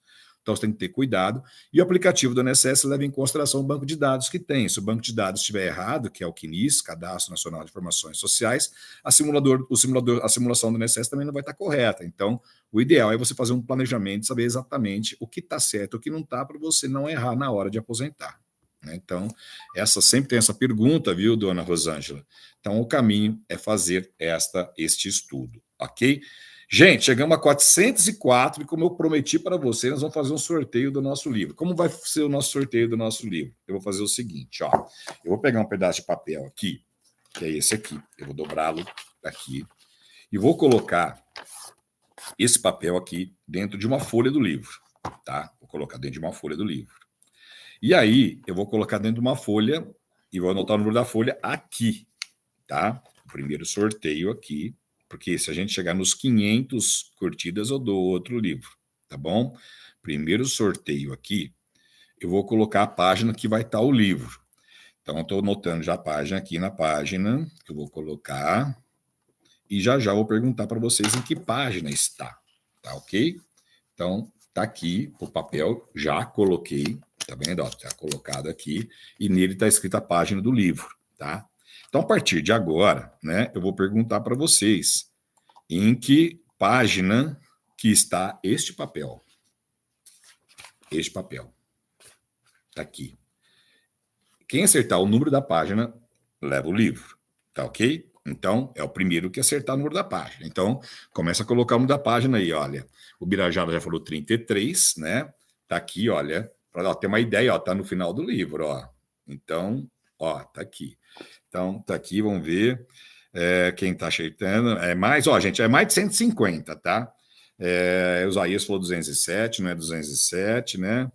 [SPEAKER 2] Então, você tem que ter cuidado. E o aplicativo do INSS leva em consideração o banco de dados que tem. Se o banco de dados estiver errado, que é o CNIS, Cadastro Nacional de Informações Sociais, a simulação do INSS também não vai estar correta. Então, o ideal é você fazer um planejamento, saber exatamente o que está certo e o que não está, para você não errar na hora de aposentar. Então, sempre tem essa pergunta, viu, dona Rosângela? Então, o caminho é fazer este estudo, ok? Gente, chegamos a 404 e como eu prometi para vocês, nós vamos fazer um sorteio do nosso livro. Como vai ser o nosso sorteio do nosso livro? Eu vou fazer o seguinte, ó. Eu vou pegar um pedaço de papel aqui, que é esse aqui. Eu vou dobrá-lo aqui e vou colocar esse papel aqui dentro de uma folha do livro, tá? Vou colocar dentro de uma folha do livro. E aí, eu vou colocar dentro de uma folha e vou anotar o número da folha aqui, tá? O primeiro sorteio aqui. Porque se a gente chegar nos 500 curtidas, eu dou outro livro, tá bom? Primeiro sorteio aqui, eu vou colocar a página que vai estar o livro. Então, eu estou anotando já a página aqui na página, que eu vou colocar, e já vou perguntar para vocês em que página está, tá ok? Então, tá aqui o papel, já coloquei, tá vendo? Ó, tá colocado aqui, e nele está escrita a página do livro, tá? Então, a partir de agora, né, eu vou perguntar para vocês em que página que está este papel. Este papel. Está aqui. Quem acertar o número da página, leva o livro. Tá ok? Então, é o primeiro que acertar o número da página. Então, começa a colocar o número da página aí, olha. O Birajara já falou 33, né? Tá aqui, olha. Para ter uma ideia, ó, tá no final do livro, ó. Então, ó, tá aqui. Então, tá aqui, vamos ver quem tá acertando. É mais, ó, gente, é mais de 150, tá? O Isaías falou 207, não é 207, né?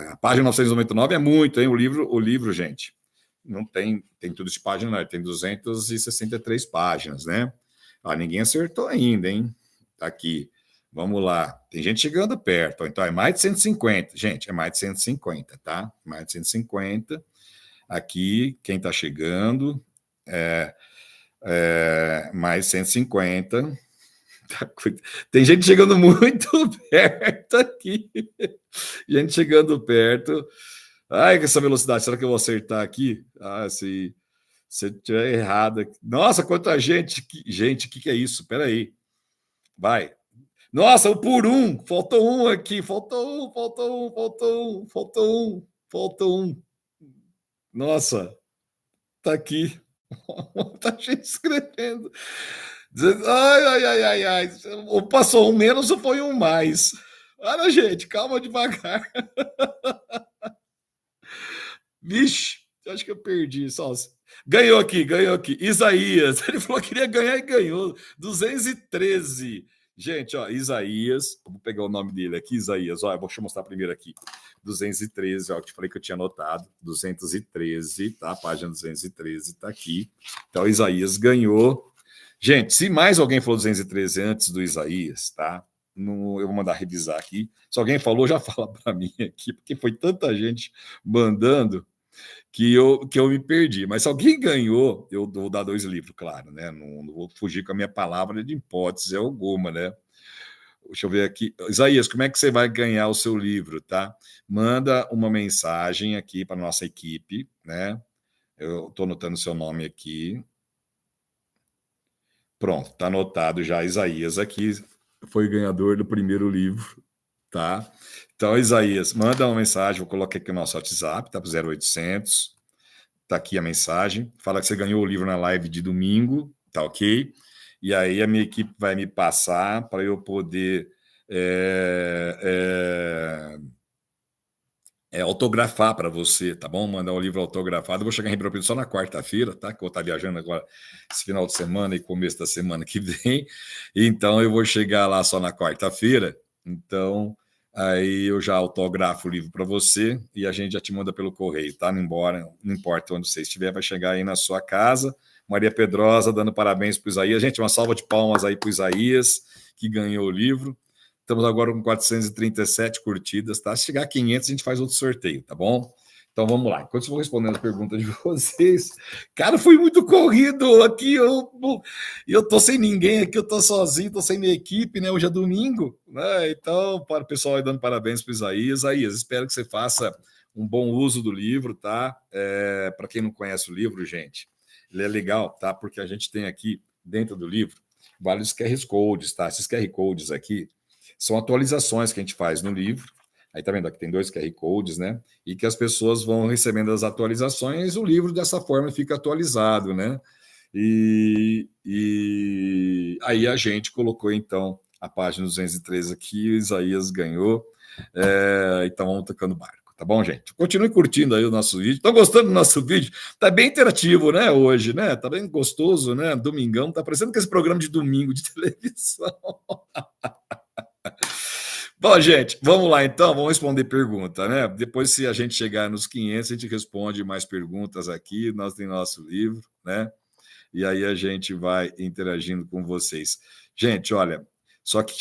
[SPEAKER 2] A página 999 é muito, hein? O livro, gente, não tem tudo de página, não. Tem 263 páginas, né? Ah, ninguém acertou ainda, hein? Tá aqui. Vamos lá. Tem gente chegando perto. Então, é mais de 150. Gente, é mais de 150, tá? Mais de 150. Aqui, quem está chegando, mais 150. Tem gente chegando muito perto aqui. Gente chegando perto. Ai, com essa velocidade, será que eu vou acertar aqui? Ah, se tiver errado. Nossa, quanta gente. Gente, o que é isso? Espera aí. Vai. Nossa, o por um. Faltou um aqui. Faltou um. Nossa, tá aqui. Tá gente escrevendo. Ai. Ou passou um menos ou foi um mais. Olha, gente, calma devagar. Vixe, acho que eu perdi. Ganhou aqui. Isaías, ele falou que queria ganhar e ganhou. 213. Gente, ó, Isaías, vou pegar o nome dele aqui, Isaías, ó, eu vou te mostrar primeiro aqui. 213, ó, que eu falei que eu tinha anotado. 213, tá? A página 213 tá aqui. Então, Isaías ganhou. Gente, se mais alguém falou 213 antes do Isaías, tá? Eu vou mandar revisar aqui. Se alguém falou, já fala para mim aqui, porque foi tanta gente mandando que eu me perdi. Mas se alguém ganhou, eu vou dar 2 livros, claro, né? Não vou fugir com a minha palavra de hipótese alguma, né? Deixa eu ver aqui. Isaías, como é que você vai ganhar o seu livro, tá? Manda uma mensagem aqui para nossa equipe, né? Eu estou anotando seu nome aqui. Pronto, está anotado já. Isaías aqui foi o ganhador do primeiro livro, tá? Então, Isaías, manda uma mensagem, vou colocar aqui o nosso WhatsApp, tá para 0800, tá aqui a mensagem, fala que você ganhou o livro na live de domingo, tá ok? e aí a minha equipe vai me passar para eu poder autografar para você, tá bom? Mandar o livro autografado. Eu vou chegar em Ribeirão Preto só na quarta-feira, tá? Que eu vou estar viajando agora esse final de semana e começo da semana que vem. Então eu vou chegar lá só na quarta-feira. Então aí eu já autografo o livro para você e a gente já te manda pelo correio, tá? Não importa onde você estiver, vai chegar aí na sua casa. Maria Pedrosa dando parabéns para o Isaías. Gente, uma salva de palmas aí para o Isaías, que ganhou o livro. Estamos agora com 437 curtidas, tá? Se chegar a 500, a gente faz outro sorteio, tá bom? Então vamos lá. Enquanto eu vou respondendo as perguntas de vocês, cara, foi muito corrido aqui. Eu tô sem ninguém aqui, eu tô sozinho, tô sem minha equipe, né? Hoje é domingo, né? Então, para o pessoal aí dando parabéns para o Isaías. Isaías, espero que você faça um bom uso do livro, tá? Para quem não conhece o livro, gente, ele é legal, tá? Porque a gente tem aqui dentro do livro vários QR Codes, tá? Esses QR Codes aqui são atualizações que a gente faz no livro. Aí tá vendo? Aqui tem 2 QR Codes, né? E que as pessoas vão recebendo as atualizações, o livro dessa forma fica atualizado, né? E aí a gente colocou, então, a página 203 aqui, o Isaías ganhou. Então vamos tocando barco, tá bom, gente? Continue curtindo aí o nosso vídeo. Estão gostando do nosso vídeo? Tá bem interativo, né, hoje, né? Tá bem gostoso, né? Domingão, tá parecendo que esse programa de domingo de televisão. Bom, gente, vamos lá então, vamos responder pergunta, né? Depois, se a gente chegar nos 500, a gente responde mais perguntas aqui, nós temos nosso livro, né? E aí a gente vai interagindo com vocês. Gente, olha, só que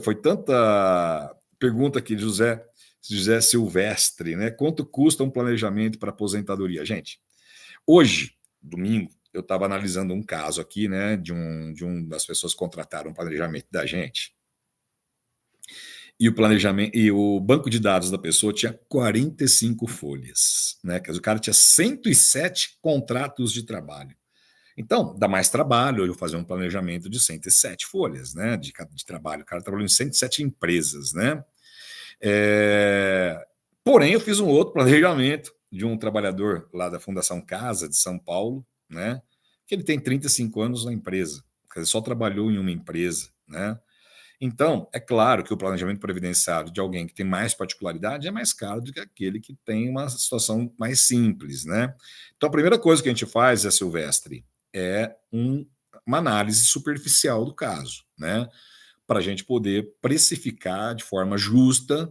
[SPEAKER 2] foi tanta pergunta aqui de José Silvestre, né? Quanto custa um planejamento para aposentadoria? Gente, hoje, domingo, eu estava analisando um caso aqui, né? De um das pessoas que contrataram um planejamento da gente. E o planejamento e o banco de dados da pessoa tinha 45 folhas, né? Quer dizer, o cara tinha 107 contratos de trabalho. Então, dá mais trabalho eu fazer um planejamento de 107 folhas, né? De trabalho. O cara trabalhou em 107 empresas, né? Porém, eu fiz um outro planejamento de um trabalhador lá da Fundação Casa de São Paulo, né? Que ele tem 35 anos na empresa, quer dizer, só trabalhou em uma empresa, né? Então, é claro que o planejamento previdenciário de alguém que tem mais particularidade é mais caro do que aquele que tem uma situação mais simples, né? Então, a primeira coisa que a gente faz, Silvestre, é uma análise superficial do caso, né? Para a gente poder precificar de forma justa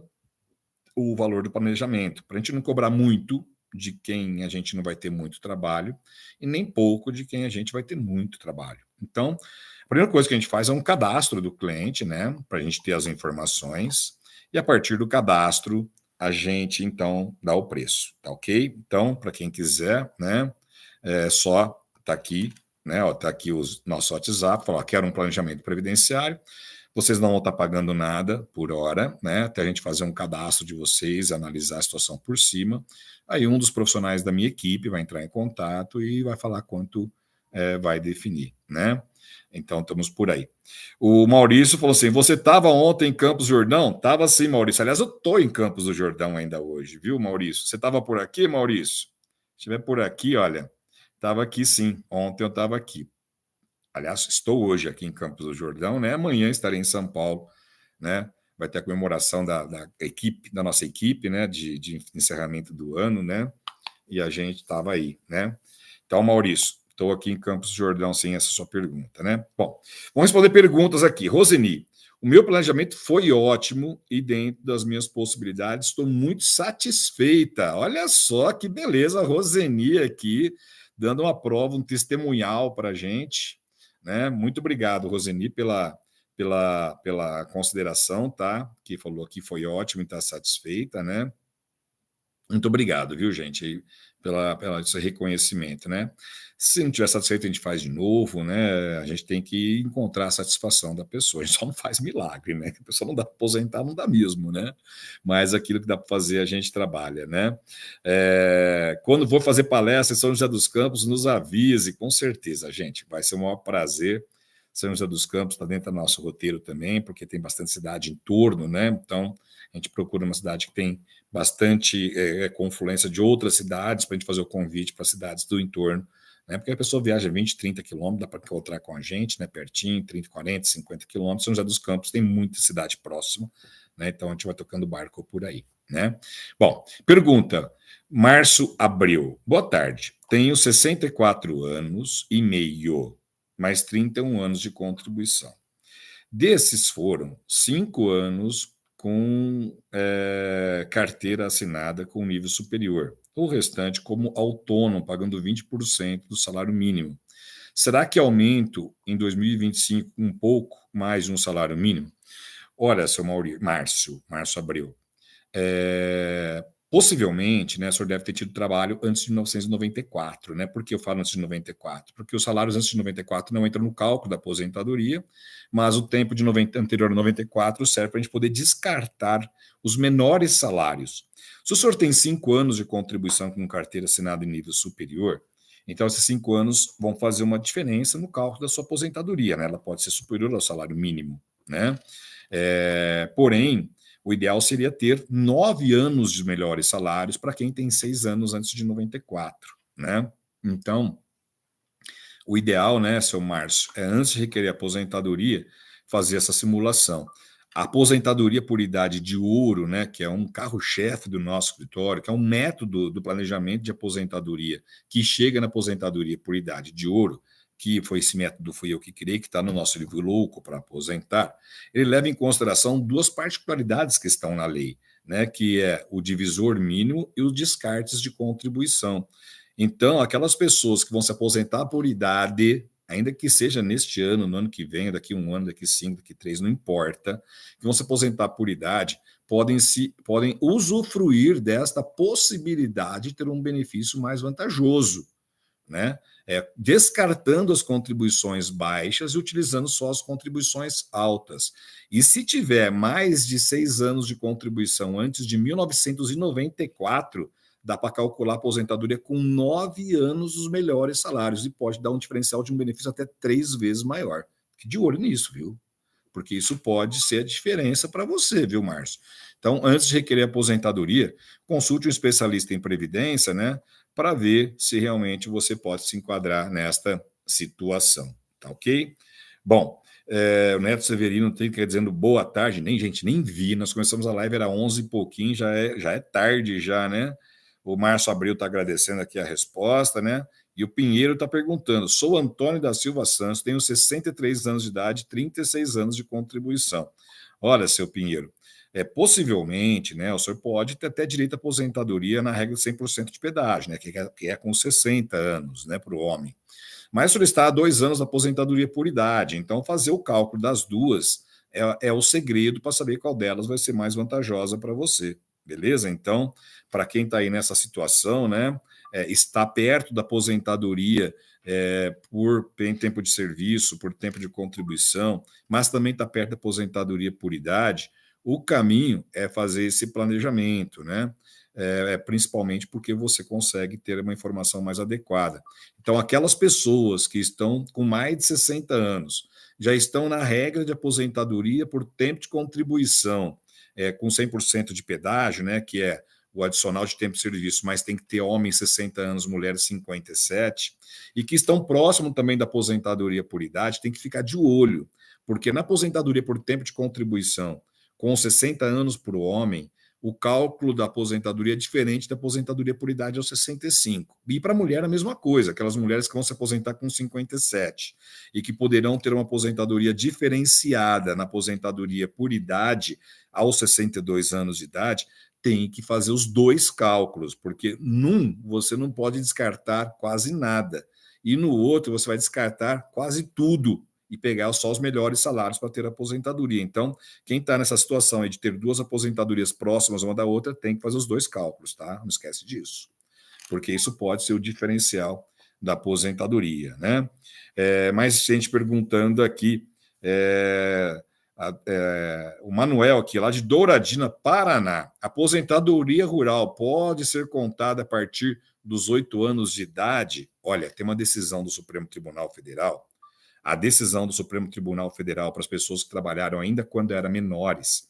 [SPEAKER 2] o valor do planejamento, para a gente não cobrar muito de quem a gente não vai ter muito trabalho e nem pouco de quem a gente vai ter muito trabalho. Então, a primeira coisa que a gente faz é um cadastro do cliente, né, para a gente ter as informações, e a partir do cadastro a gente então dá o preço, tá ok? Então, para quem quiser, né, só tá aqui, né, ó, tá aqui o nosso WhatsApp, falar, quero um planejamento previdenciário. Vocês não vão estar pagando nada por hora, né? Até a gente fazer um cadastro de vocês, analisar a situação por cima. Aí um dos profissionais da minha equipe vai entrar em contato e vai falar quanto vai definir, né? Então estamos por aí. O Maurício falou assim: você estava ontem em Campos do Jordão? Estava sim, Maurício. Aliás, eu estou em Campos do Jordão ainda hoje, viu, Maurício? Você estava por aqui, Maurício? Se estiver por aqui, olha, estava aqui sim. Ontem eu estava aqui. Aliás, estou hoje aqui em Campos do Jordão, né? Amanhã estarei em São Paulo, né? Vai ter a comemoração da equipe, da nossa equipe, né? De encerramento do ano, né? E a gente estava aí, né? Então, Maurício, estou aqui em Campos do Jordão sem essa sua pergunta, né? Bom, vamos responder perguntas aqui. Roseni, o meu planejamento foi ótimo e dentro das minhas possibilidades estou muito satisfeita. Olha só que beleza, a Roseni aqui dando uma prova, um testemunhal para a gente. Né? Muito obrigado, Roseni, pela consideração, tá? Que falou que foi ótimo e está satisfeita, né? Muito obrigado, viu, gente, pelo esse reconhecimento, né? Se não tiver satisfeito, a gente faz de novo, né? A gente tem que encontrar a satisfação da pessoa. A gente só não faz milagre, né? A pessoa não dá para aposentar, não dá mesmo, né? Mas aquilo que dá para fazer, a gente trabalha, né? Quando for fazer palestra em São José dos Campos, nos avise, com certeza, gente. Vai ser um maior prazer. São José dos Campos está dentro do nosso roteiro também, porque tem bastante cidade em torno, né? Então, a gente procura uma cidade que tem bastante confluência de outras cidades para a gente fazer o convite para cidades do entorno, né? Porque a pessoa viaja 20, 30 quilômetros, dá para encontrar com a gente, né? Pertinho, 30, 40, 50 quilômetros. São José dos Campos tem muita cidade próxima, né? Então a gente vai tocando barco por aí, né? Bom, pergunta, Márcio Abreu. Boa tarde. Tenho 64 anos e meio, mais 31 anos de contribuição. Desses foram 5 anos com carteira assinada com nível superior. O restante como autônomo, pagando 20% do salário mínimo. Será que aumento em 2025 um pouco mais de um salário mínimo? Olha, seu Márcio Abreu, possivelmente, né, o senhor deve ter tido trabalho antes de 1994, né? Por que eu falo antes de 94? Porque os salários antes de 94 não entram no cálculo da aposentadoria, mas o tempo de anterior a 94 serve para a gente poder descartar os menores salários. Se o senhor tem 5 anos de contribuição com carteira assinada em nível superior, então esses 5 anos vão fazer uma diferença no cálculo da sua aposentadoria, né? Ela pode ser superior ao salário mínimo, né? Porém, o ideal seria ter 9 anos de melhores salários para quem tem 6 anos antes de 94, né? Então, o ideal, né, seu Márcio, é antes de requerer aposentadoria, fazer essa simulação. A aposentadoria por idade de ouro, né, que é um carro-chefe do nosso escritório, que é um método do planejamento de aposentadoria, que chega na aposentadoria por idade de ouro, que foi esse método, fui eu que criei, que está no nosso livro Louco para Aposentar, ele leva em consideração duas particularidades que estão na lei, né, que é o divisor mínimo e os descartes de contribuição. Então, aquelas pessoas que vão se aposentar por idade, ainda que seja neste ano, no ano que vem, daqui 1 ano, daqui 5, daqui 3, não importa, que vão se aposentar por idade, podem usufruir desta possibilidade de ter um benefício mais vantajoso, né? Descartando as contribuições baixas e utilizando só as contribuições altas. E se tiver mais de 6 anos de contribuição antes de 1994, dá para calcular a aposentadoria com 9 anos os melhores salários e pode dar um diferencial de um benefício até 3 vezes maior. Fique de olho nisso, viu? Porque isso pode ser a diferença para você, viu, Márcio? Então, antes de requerer aposentadoria, consulte um especialista em previdência, né, para ver se realmente você pode se enquadrar nesta situação, tá ok? Bom, o Neto Severino tem que dizendo boa tarde, nem vi, nós começamos a live, era 11 e pouquinho, já é tarde já, né? O Márcio Abreu está agradecendo aqui a resposta, né? E o Pinheiro está perguntando, sou Antônio da Silva Santos, tenho 63 anos de idade, 36 anos de contribuição. Olha, seu Pinheiro, possivelmente, né, o senhor pode ter até direito à aposentadoria na regra de 100% de pedágio, né, que é com 60 anos, né, para o homem. Mas o senhor está há 2 anos da aposentadoria por idade, então fazer o cálculo das duas é o segredo para saber qual delas vai ser mais vantajosa para você, beleza? Então, para quem está aí nessa situação, né, está perto da aposentadoria por tempo de serviço, por tempo de contribuição, mas também está perto da aposentadoria por idade, o caminho é fazer esse planejamento, né? Principalmente porque você consegue ter uma informação mais adequada. Então, aquelas pessoas que estão com mais de 60 anos, já estão na regra de aposentadoria por tempo de contribuição, com 100% de pedágio, né, que é o adicional de tempo de serviço, mas tem que ter homens 60 anos, mulheres 57, e que estão próximos também da aposentadoria por idade, tem que ficar de olho, porque na aposentadoria por tempo de contribuição, com 60 anos para o homem, o cálculo da aposentadoria é diferente da aposentadoria por idade aos 65. E para a mulher a mesma coisa, aquelas mulheres que vão se aposentar com 57 e que poderão ter uma aposentadoria diferenciada na aposentadoria por idade aos 62 anos de idade, tem que fazer os dois cálculos, porque num você não pode descartar quase nada, e no outro você vai descartar quase tudo e pegar só os melhores salários para ter aposentadoria. Então, quem está nessa situação aí de ter duas aposentadorias próximas uma da outra tem que fazer os dois cálculos, tá? Não esquece disso, porque isso pode ser o diferencial da aposentadoria, né? Mais gente perguntando aqui, o Manuel aqui, lá de Douradina, Paraná. Aposentadoria rural pode ser contada a partir dos 8 anos de idade? Olha, tem uma decisão do Supremo Tribunal Federal. A decisão do Supremo Tribunal Federal para as pessoas que trabalharam ainda quando eram menores.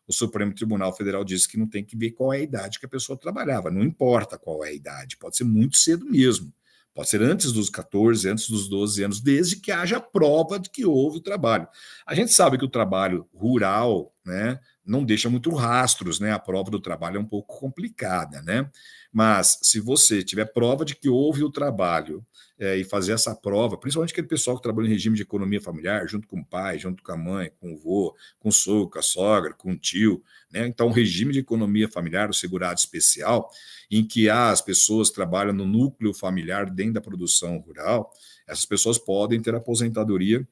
[SPEAKER 2] O Supremo Tribunal Federal disse que não tem que ver qual é a idade que a pessoa trabalhava. Não importa qual é a idade, pode ser muito cedo mesmo. Pode ser antes dos 14, antes dos 12 anos, desde que haja prova de que houve o trabalho. A gente sabe que o trabalho rural, né, não deixa muito rastros, né? A prova do trabalho é um pouco complicada, né? Mas se você tiver prova de que houve o trabalho e fazer essa prova, principalmente aquele pessoal que trabalha em regime de economia familiar, junto com o pai, junto com a mãe, com o vô, com o sogro, com a sogra, com o tio, né? Então, o regime de economia familiar, o segurado especial, em que as pessoas trabalham no núcleo familiar dentro da produção rural, essas pessoas podem ter aposentadoria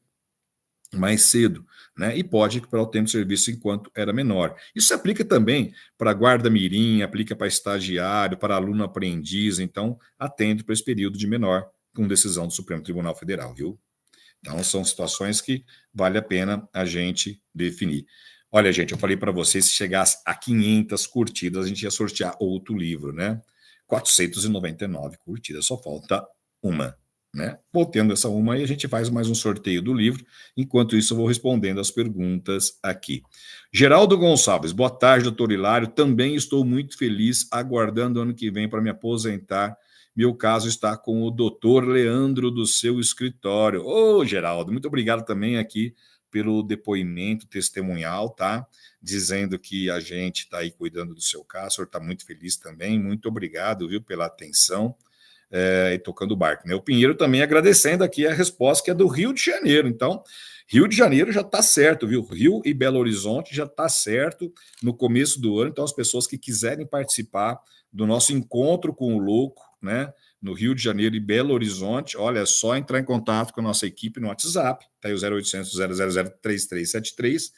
[SPEAKER 2] mais cedo, né? E pode recuperar o tempo de serviço enquanto era menor. Isso se aplica também para guarda-mirim, aplica para estagiário, para aluno aprendiz, então atende para esse período de menor com decisão do Supremo Tribunal Federal, viu? Então são situações que vale a pena a gente definir. Olha, gente, eu falei para vocês, se chegasse a 500 curtidas, a gente ia sortear outro livro, né? 499 curtidas, só falta uma, né? Vou tendo essa uma aí, a gente faz mais um sorteio do livro. Enquanto isso, eu vou respondendo as perguntas aqui. Geraldo Gonçalves, boa tarde, doutor Hilário. Também estou muito feliz, aguardando o ano que vem para me aposentar. Meu caso está com o doutor Leandro do seu escritório. Ô, Geraldo, muito obrigado também aqui pelo depoimento testemunhal, tá? Dizendo que a gente está aí cuidando do seu caso, o senhor está muito feliz também. Muito obrigado, viu, pela atenção e tocando o barco, né? O Pinheiro também agradecendo aqui a resposta que é do Rio de Janeiro. Então, Rio de Janeiro já está certo, viu? Rio e Belo Horizonte já está certo no começo do ano. Então, as pessoas que quiserem participar do nosso encontro com o louco, né? No Rio de Janeiro e Belo Horizonte, olha, é só entrar em contato com a nossa equipe no WhatsApp, tá aí o 0800 000 3373,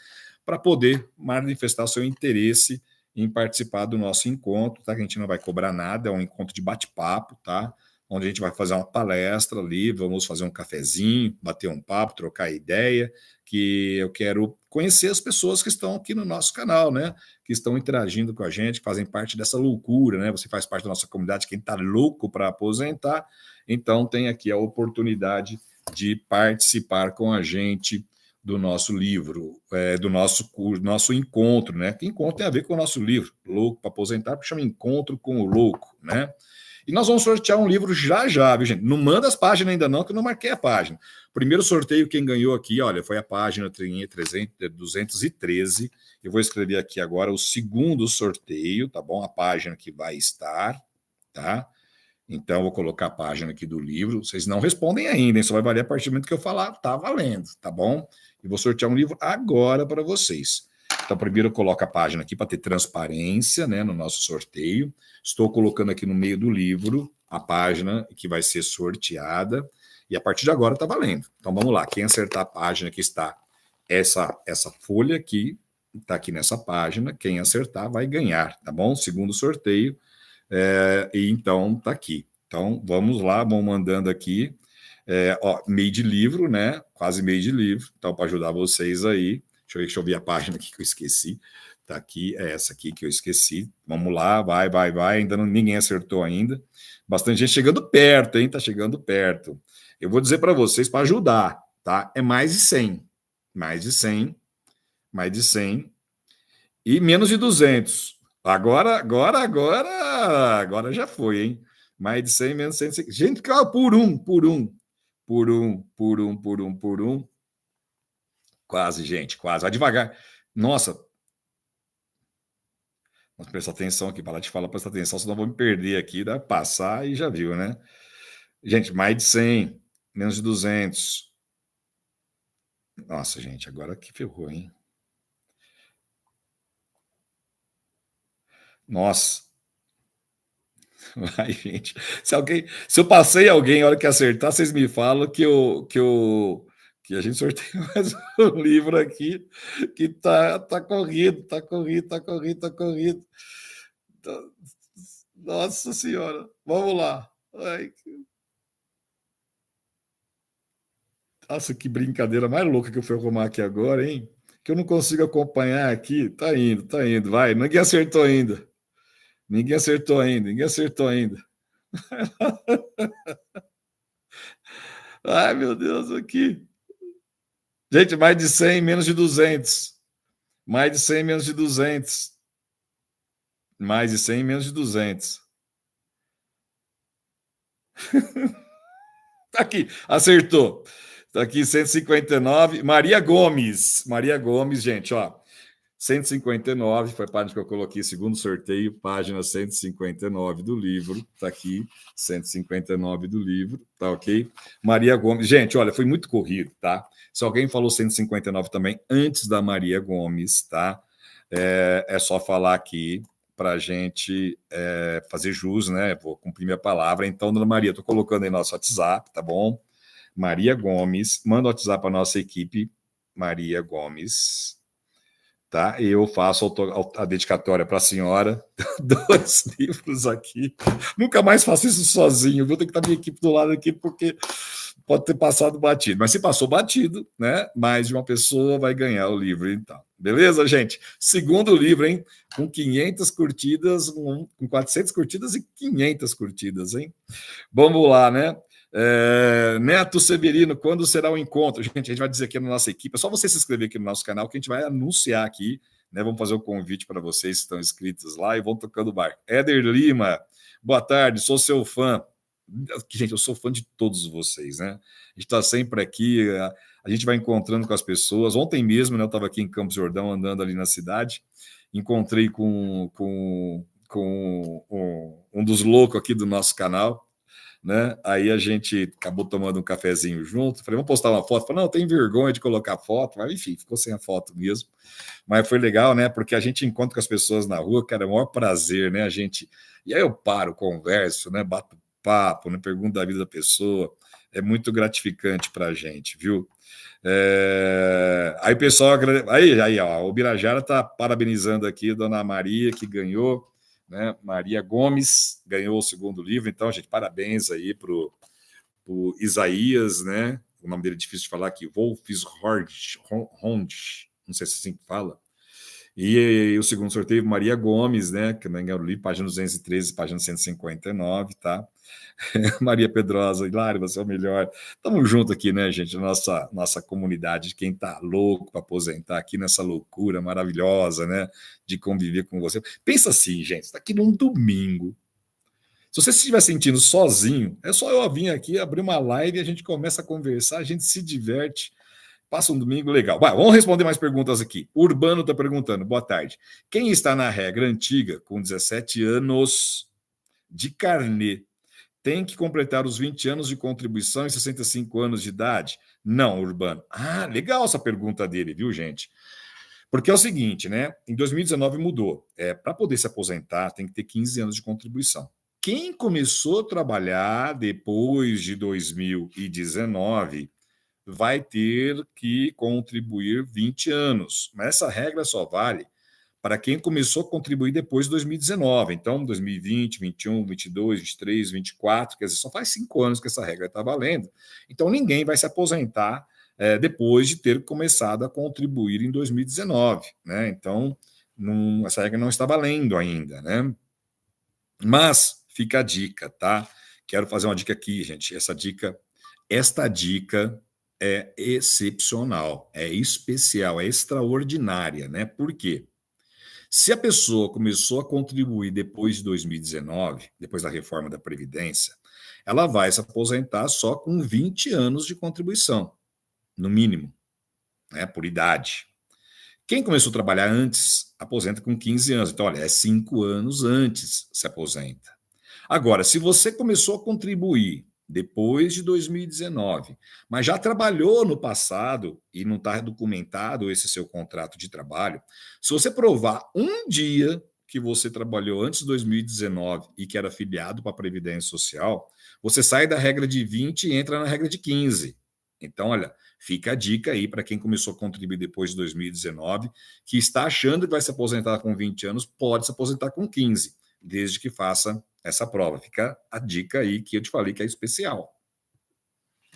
[SPEAKER 2] para poder manifestar seu interesse em participar do nosso encontro, tá? Que a gente não vai cobrar nada, é um encontro de bate-papo, tá? Onde a gente vai fazer uma palestra ali, vamos fazer um cafezinho, bater um papo, trocar ideia, que eu quero conhecer as pessoas que estão aqui no nosso canal, né? Que estão interagindo com a gente, que fazem parte dessa loucura, né? Você faz parte da nossa comunidade, quem está louco para aposentar, então tem aqui a oportunidade de participar com a gente do nosso livro, do nosso encontro, né? Que encontro tem a ver com o nosso livro, Louco para Aposentar, porque chama Encontro com o Louco, né? E nós vamos sortear um livro já, viu, gente? Não manda as páginas ainda não, que eu não marquei a página. Primeiro sorteio, quem ganhou aqui, olha, foi a página 213. Eu vou escrever aqui agora o segundo sorteio, tá bom? A página que vai estar, tá? Então, eu vou colocar a página aqui do livro. Vocês não respondem ainda, hein? Só vai valer a partir do momento que eu falar, tá valendo, tá bom? E vou sortear um livro agora para vocês. Então, primeiro eu coloco a página aqui para ter transparência, né, no nosso sorteio. Estou colocando aqui no meio do livro a página que vai ser sorteada. E a partir de agora está valendo. Então, vamos lá. Quem acertar a página que está essa folha aqui, está aqui nessa página. Quem acertar vai ganhar, tá bom? Segundo sorteio. E então tá aqui. Então vamos lá, vão mandando aqui. Meio de livro, né? Quase meio de livro. Então, para ajudar vocês aí. Deixa eu ver a página aqui que eu esqueci. Tá aqui, é essa aqui que eu esqueci. Vamos lá, vai. Ainda ninguém acertou ainda. Bastante gente chegando perto, hein? Tá chegando perto. Eu vou dizer para vocês para ajudar, tá? É mais de 100. Mais de 100. Mais de 100. E menos de 200. Agora já foi, hein? Mais de 100, menos 100. Gente, calma, por um. Quase, gente, quase. Vai devagar. Nossa. Vamos prestar atenção aqui. Para de falar, prestar atenção, senão eu vou me perder aqui. Dá passar e já viu, né? Gente, mais de 100, menos de 200. Nossa, gente, agora que ferrou, hein? Nossa. Vai, gente. Se eu passei alguém, a hora que acertar, vocês me falam que a gente sorteia mais um livro aqui que tá corrido. Tá- Nossa Senhora. Vamos lá. Ai, nossa, que brincadeira mais louca que eu fui arrumar aqui agora, hein? Que eu não consigo acompanhar aqui. Tá indo. Vai. Ninguém acertou ainda. Ai, meu Deus, aqui. Gente, mais de 100, menos de 200. Mais de 100, menos de 200. Mais de 100, menos de 200. Aqui, acertou. Tá aqui 159. Maria Gomes. Maria Gomes, gente, ó. 159 foi a página que eu coloquei, segundo sorteio, página 159 do livro. Tá aqui, 159 do livro, tá ok? Maria Gomes. Gente, olha, foi muito corrido, tá? Se alguém falou 159 também antes da Maria Gomes, tá? É só falar aqui para a gente fazer jus, né? Vou cumprir minha palavra. Então, dona Maria, estou colocando aí nosso WhatsApp, tá bom? Maria Gomes, manda o WhatsApp para nossa equipe, Maria Gomes, tá? Eu faço a dedicatória para a senhora, 2 livros aqui. Nunca mais faço isso sozinho, vou ter que estar minha equipe do lado aqui, porque pode ter passado batido. Mas se passou batido, né? Mais de uma pessoa vai ganhar o livro, então. Beleza, gente? Segundo livro, hein? Com 500 curtidas, com 400 curtidas e 500 curtidas, hein? Vamos lá, né? Neto Severino, quando será o encontro? Gente, a gente vai dizer aqui na nossa equipe, é só você se inscrever aqui no nosso canal que a gente vai anunciar aqui, né? Vamos fazer o convite para vocês que estão inscritos lá e vão tocando o barco. Éder Lima, boa tarde, sou seu fã. Gente, eu sou fã de todos vocês, né? A gente está sempre aqui, a gente vai encontrando com as pessoas. Ontem mesmo, né, eu estava aqui em Campos do Jordão, andando ali na cidade, encontrei com um dos loucos aqui do nosso canal, né? Aí a gente acabou tomando um cafezinho junto. Falei, vamos postar uma foto. Falei, não, tem vergonha de colocar foto. Mas enfim, ficou sem a foto mesmo. Mas foi legal, né? Porque a gente encontra com as pessoas na rua, cara, é o maior prazer, né? A gente. E aí eu paro, converso, né? Bato papo, né? Pergunto da vida da pessoa. É muito gratificante para a gente, viu? Aí o pessoal. Aí, ó, o Birajara está parabenizando aqui a dona Maria, que ganhou. Né? Maria Gomes ganhou o segundo livro, então, gente, parabéns aí para o Isaías, né? O nome dele é difícil de falar aqui, Wolfshorn, não sei se assim que fala. E o segundo sorteio, Maria Gomes, né? Que também ganhou o livro, página 213, página 159, tá? Maria Pedrosa, Hilário, você é o melhor. Estamos juntos aqui, né, gente? Nossa comunidade, quem tá louco para aposentar aqui nessa loucura maravilhosa, né? De conviver com você. Pensa assim, gente, está aqui num domingo. Se você se estiver sentindo sozinho, é só eu vir aqui, abrir uma live e a gente começa a conversar, a gente se diverte. Passa um domingo legal. Vai, vamos responder mais perguntas aqui. O Urbano está perguntando, boa tarde. Quem está na regra antiga, com 17 anos de carnê, tem que completar os 20 anos de contribuição e 65 anos de idade? Não, Urbano. Ah, legal essa pergunta dele, viu, gente? Porque é o seguinte, né? Em 2019 mudou. Para poder se aposentar, tem que ter 15 anos de contribuição. Quem começou a trabalhar depois de 2019 vai ter que contribuir 20 anos. Mas essa regra só vale para quem começou a contribuir depois de 2019. Então, 2020, 21, 22, 23, 24, quer dizer, só faz 5 anos que essa regra está valendo. Então, ninguém vai se aposentar depois de ter começado a contribuir em 2019. Né? Então, essa regra não está valendo ainda. Né? Mas fica a dica, tá? Quero fazer uma dica aqui, gente. Esta dica é excepcional, é especial, é extraordinária, né? Por quê? Se a pessoa começou a contribuir depois de 2019, depois da reforma da Previdência, ela vai se aposentar só com 20 anos de contribuição, no mínimo, né? Por idade. Quem começou a trabalhar antes, aposenta com 15 anos. Então, olha, 5 anos antes se aposenta. Agora, se você começou a contribuir depois de 2019, mas já trabalhou no passado e não está documentado esse seu contrato de trabalho, se você provar um dia que você trabalhou antes de 2019 e que era afiliado para a Previdência Social, você sai da regra de 20 e entra na regra de 15. Então, olha, fica a dica aí para quem começou a contribuir depois de 2019, que está achando que vai se aposentar com 20 anos, pode se aposentar com 15, desde que faça essa prova. Fica a dica aí que eu te falei que é especial,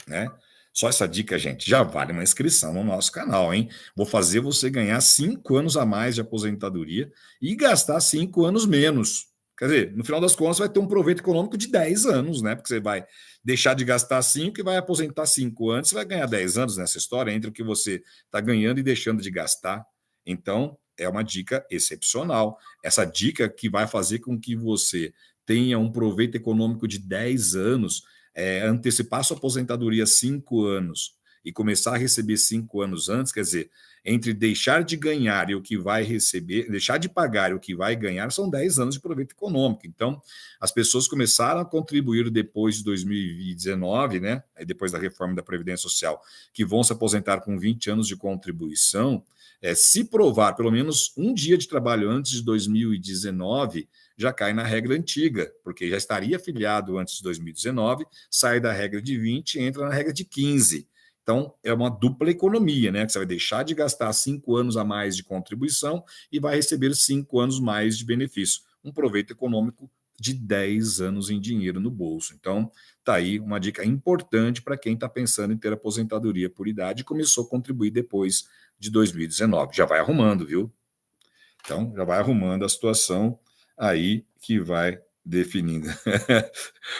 [SPEAKER 2] né? Só essa dica, gente, já vale uma inscrição no nosso canal, hein? Vou fazer você ganhar 5 anos a mais de aposentadoria e gastar 5 anos menos. Quer dizer, no final das contas, vai ter um proveito econômico de 10 anos, né? Porque você vai deixar de gastar 5 e vai aposentar 5 anos, você vai ganhar 10 anos nessa história, entre o que você está ganhando e deixando de gastar. Então, é uma dica excepcional. Essa dica que vai fazer com que você tenha um proveito econômico de 10 anos antecipar sua aposentadoria 5 anos e começar a receber 5 anos antes, quer dizer, entre deixar de ganhar e o que vai receber, deixar de pagar e o que vai ganhar, são 10 anos de proveito econômico. Então, as pessoas começaram a contribuir depois de 2019, né? Depois da reforma da Previdência Social, que vão se aposentar com 20 anos de contribuição. Se provar pelo menos um dia de trabalho antes de 2019, já cai na regra antiga, porque já estaria afiliado antes de 2019, sai da regra de 20 e entra na regra de 15. Então, é uma dupla economia, né? Que você vai deixar de gastar 5 anos a mais de contribuição e vai receber 5 anos mais de benefício. Um proveito econômico de 10 anos em dinheiro no bolso. Então, tá aí uma dica importante para quem está pensando em ter aposentadoria por idade e começou a contribuir depois de 2019. Já vai arrumando, viu? Então, já vai arrumando a situação aí que vai definindo.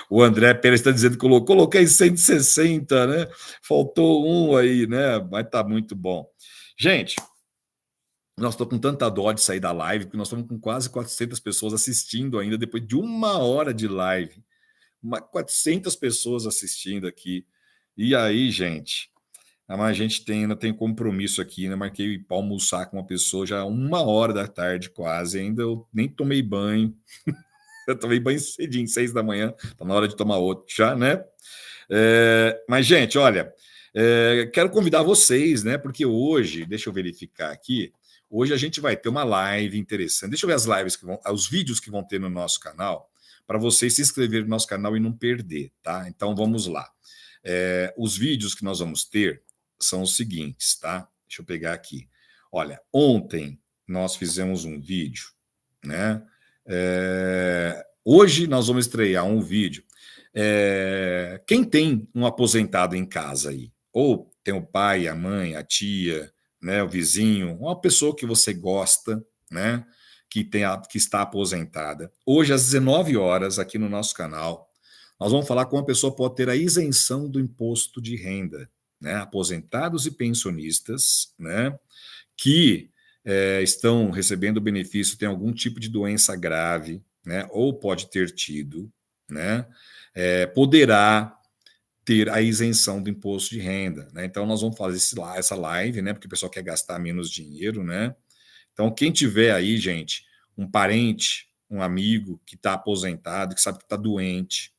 [SPEAKER 2] O André Pérez está dizendo que coloquei 160, né? Faltou um aí, né? Mas tá muito bom. Gente, nós estamos com tanta dó de sair da live, porque nós estamos com quase 400 pessoas assistindo ainda, depois de 1 hora de live. 400 pessoas assistindo aqui. E aí, gente, a gente ainda tem compromisso aqui, né? Marquei para almoçar com uma pessoa já 1 hora da tarde quase, ainda eu nem tomei banho. Eu tomei banho cedinho, 6 da manhã, tá na hora de tomar outro já, né? Mas, gente, olha, quero convidar vocês, né? Porque hoje, deixa eu verificar aqui, hoje a gente vai ter uma live interessante. Deixa eu ver as lives os vídeos que vão ter no nosso canal, para vocês se inscreverem no nosso canal e não perder, tá? Então vamos lá. Os vídeos que nós vamos ter são os seguintes, tá? Deixa eu pegar aqui. Olha, ontem nós fizemos um vídeo, né? Hoje nós vamos estrear um vídeo. Quem tem um aposentado em casa aí, ou tem o pai, a mãe, a tia, né, o vizinho, uma pessoa que você gosta, né, que está aposentada. Hoje às 19 horas aqui no nosso canal, nós vamos falar como a pessoa pode ter a isenção do imposto de renda, né, aposentados e pensionistas, né, que estão recebendo benefício, tem algum tipo de doença grave, né, ou pode ter tido, né, poderá ter a isenção do imposto de renda, né? Então nós vamos fazer essa live, né, porque o pessoal quer gastar menos dinheiro, né? Então quem tiver aí, gente, um parente, um amigo que está aposentado, que sabe que está doente,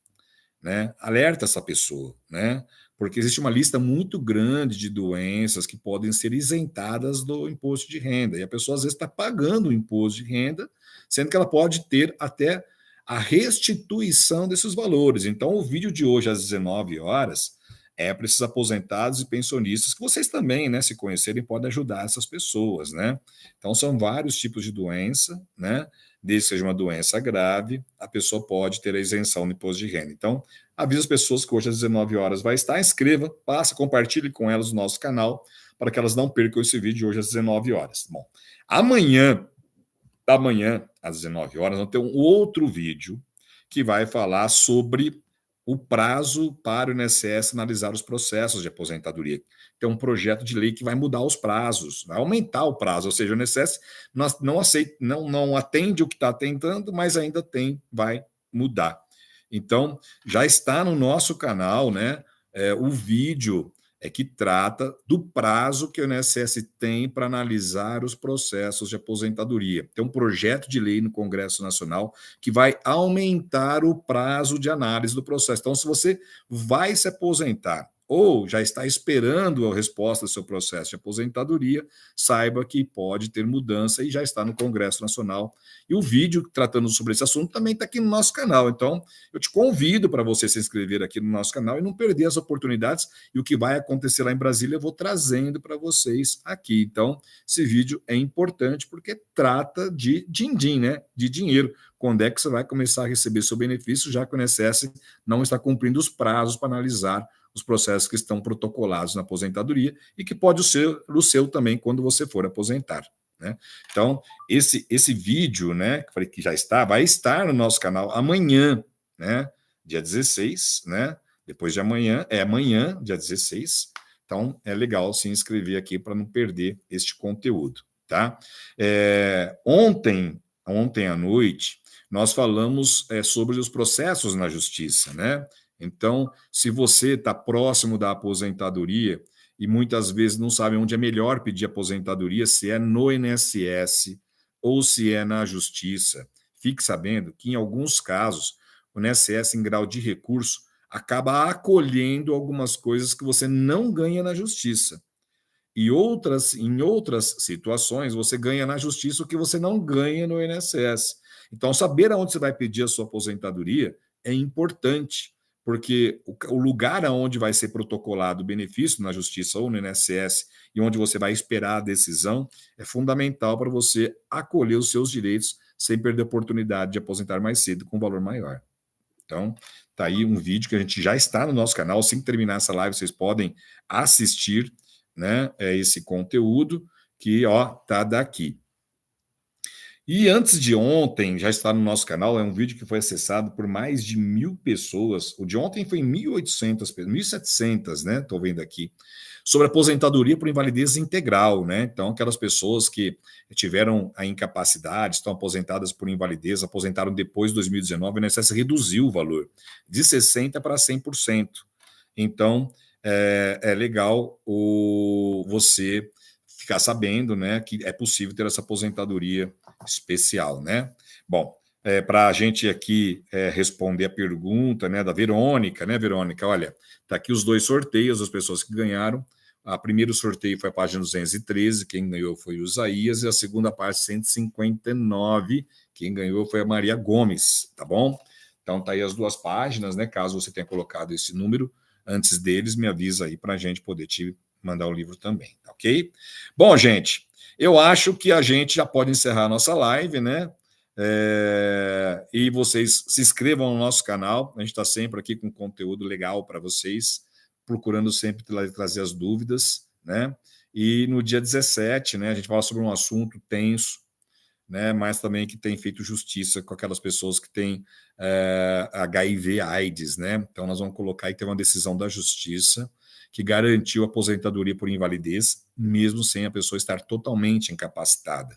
[SPEAKER 2] né, alerta essa pessoa, né? Porque existe uma lista muito grande de doenças que podem ser isentadas do imposto de renda. E a pessoa, às vezes, está pagando o imposto de renda, sendo que ela pode ter até a restituição desses valores. Então, o vídeo de hoje, às 19 horas, é para esses aposentados e pensionistas, que vocês também, né, se conhecerem, podem ajudar essas pessoas, né? Então, são vários tipos de doença, né? Desde que seja uma doença grave, a pessoa pode ter a isenção do imposto de renda. Então, avisa as pessoas que hoje às 19 horas vai estar, inscreva, passa, compartilhe com elas o nosso canal, para que elas não percam esse vídeo hoje às 19 horas. Bom, amanhã, às 19 horas, vamos ter um outro vídeo que vai falar sobre o prazo para o INSS analisar os processos de aposentadoria. Tem um projeto de lei que vai mudar os prazos, vai aumentar o prazo, ou seja, o INSS não atende o que está tentando, mas ainda vai mudar. Então, já está no nosso canal, né, o vídeo que trata do prazo que o INSS tem para analisar os processos de aposentadoria. Tem um projeto de lei no Congresso Nacional que vai aumentar o prazo de análise do processo. Então, se você vai se aposentar ou já está esperando a resposta do seu processo de aposentadoria, saiba que pode ter mudança e já está no Congresso Nacional. E o vídeo tratando sobre esse assunto também está aqui no nosso canal. Então, eu te convido para você se inscrever aqui no nosso canal e não perder as oportunidades. E o que vai acontecer lá em Brasília, eu vou trazendo para vocês aqui. Então, esse vídeo é importante porque trata de din-din, né? De dinheiro. Quando é que você vai começar a receber seu benefício, já que o INSS não está cumprindo os prazos para analisar os processos que estão protocolados na aposentadoria e que pode ser o seu também quando você for aposentar, né? Então, esse vídeo, né, que eu falei que já vai estar no nosso canal amanhã, né, dia 16, né, depois de amanhã, amanhã, dia 16, então é legal se inscrever aqui para não perder este conteúdo, tá? Ontem à noite, nós falamos sobre os processos na justiça, né? Então, se você está próximo da aposentadoria e muitas vezes não sabe onde é melhor pedir aposentadoria, se é no INSS ou se é na Justiça, fique sabendo que, em alguns casos, o INSS, em grau de recurso, acaba acolhendo algumas coisas que você não ganha na Justiça. E em outras situações, você ganha na Justiça o que você não ganha no INSS. Então, saber aonde você vai pedir a sua aposentadoria é importante, porque o lugar aonde vai ser protocolado o benefício na Justiça ou no INSS e onde você vai esperar a decisão é fundamental para você acolher os seus direitos sem perder a oportunidade de aposentar mais cedo com um valor maior. Então, tá aí um vídeo que a gente já está no nosso canal. Assim que terminar essa live, vocês podem assistir, né, esse conteúdo que, ó, tá daqui. E antes de ontem, já está no nosso canal, é um vídeo que foi acessado por mais de 1.000 pessoas. O de ontem foi 1.800, 1.700, né? Estou vendo aqui. Sobre aposentadoria por invalidez integral, né? Então, aquelas pessoas que tiveram a incapacidade, estão aposentadas por invalidez, aposentaram depois de 2019, o INSS reduziu o valor de 60% para 100%. Então, é legal você ficar sabendo, né, que é possível ter essa aposentadoria especial, né? Bom, para a gente aqui responder a pergunta, né, da Verônica, né, Verônica? Olha, tá aqui os 2 sorteios das pessoas que ganharam. O primeiro sorteio foi a página 213, quem ganhou foi o Isaías, e a segunda parte, 159, quem ganhou foi a Maria Gomes, tá bom? Então tá aí as 2 páginas, né? Caso você tenha colocado esse número antes deles, me avisa aí para a gente poder te mandar o livro também, tá ok? Bom, gente, eu acho que a gente já pode encerrar a nossa live, né? E vocês se inscrevam no nosso canal, a gente está sempre aqui com conteúdo legal para vocês, procurando sempre trazer as dúvidas, né? E no dia 17, né, a gente fala sobre um assunto tenso, né, mas também que tem feito justiça com aquelas pessoas que têm HIV, AIDS, né? Então nós vamos colocar aí, tem uma decisão da justiça que garantiu a aposentadoria por invalidez, mesmo sem a pessoa estar totalmente incapacitada,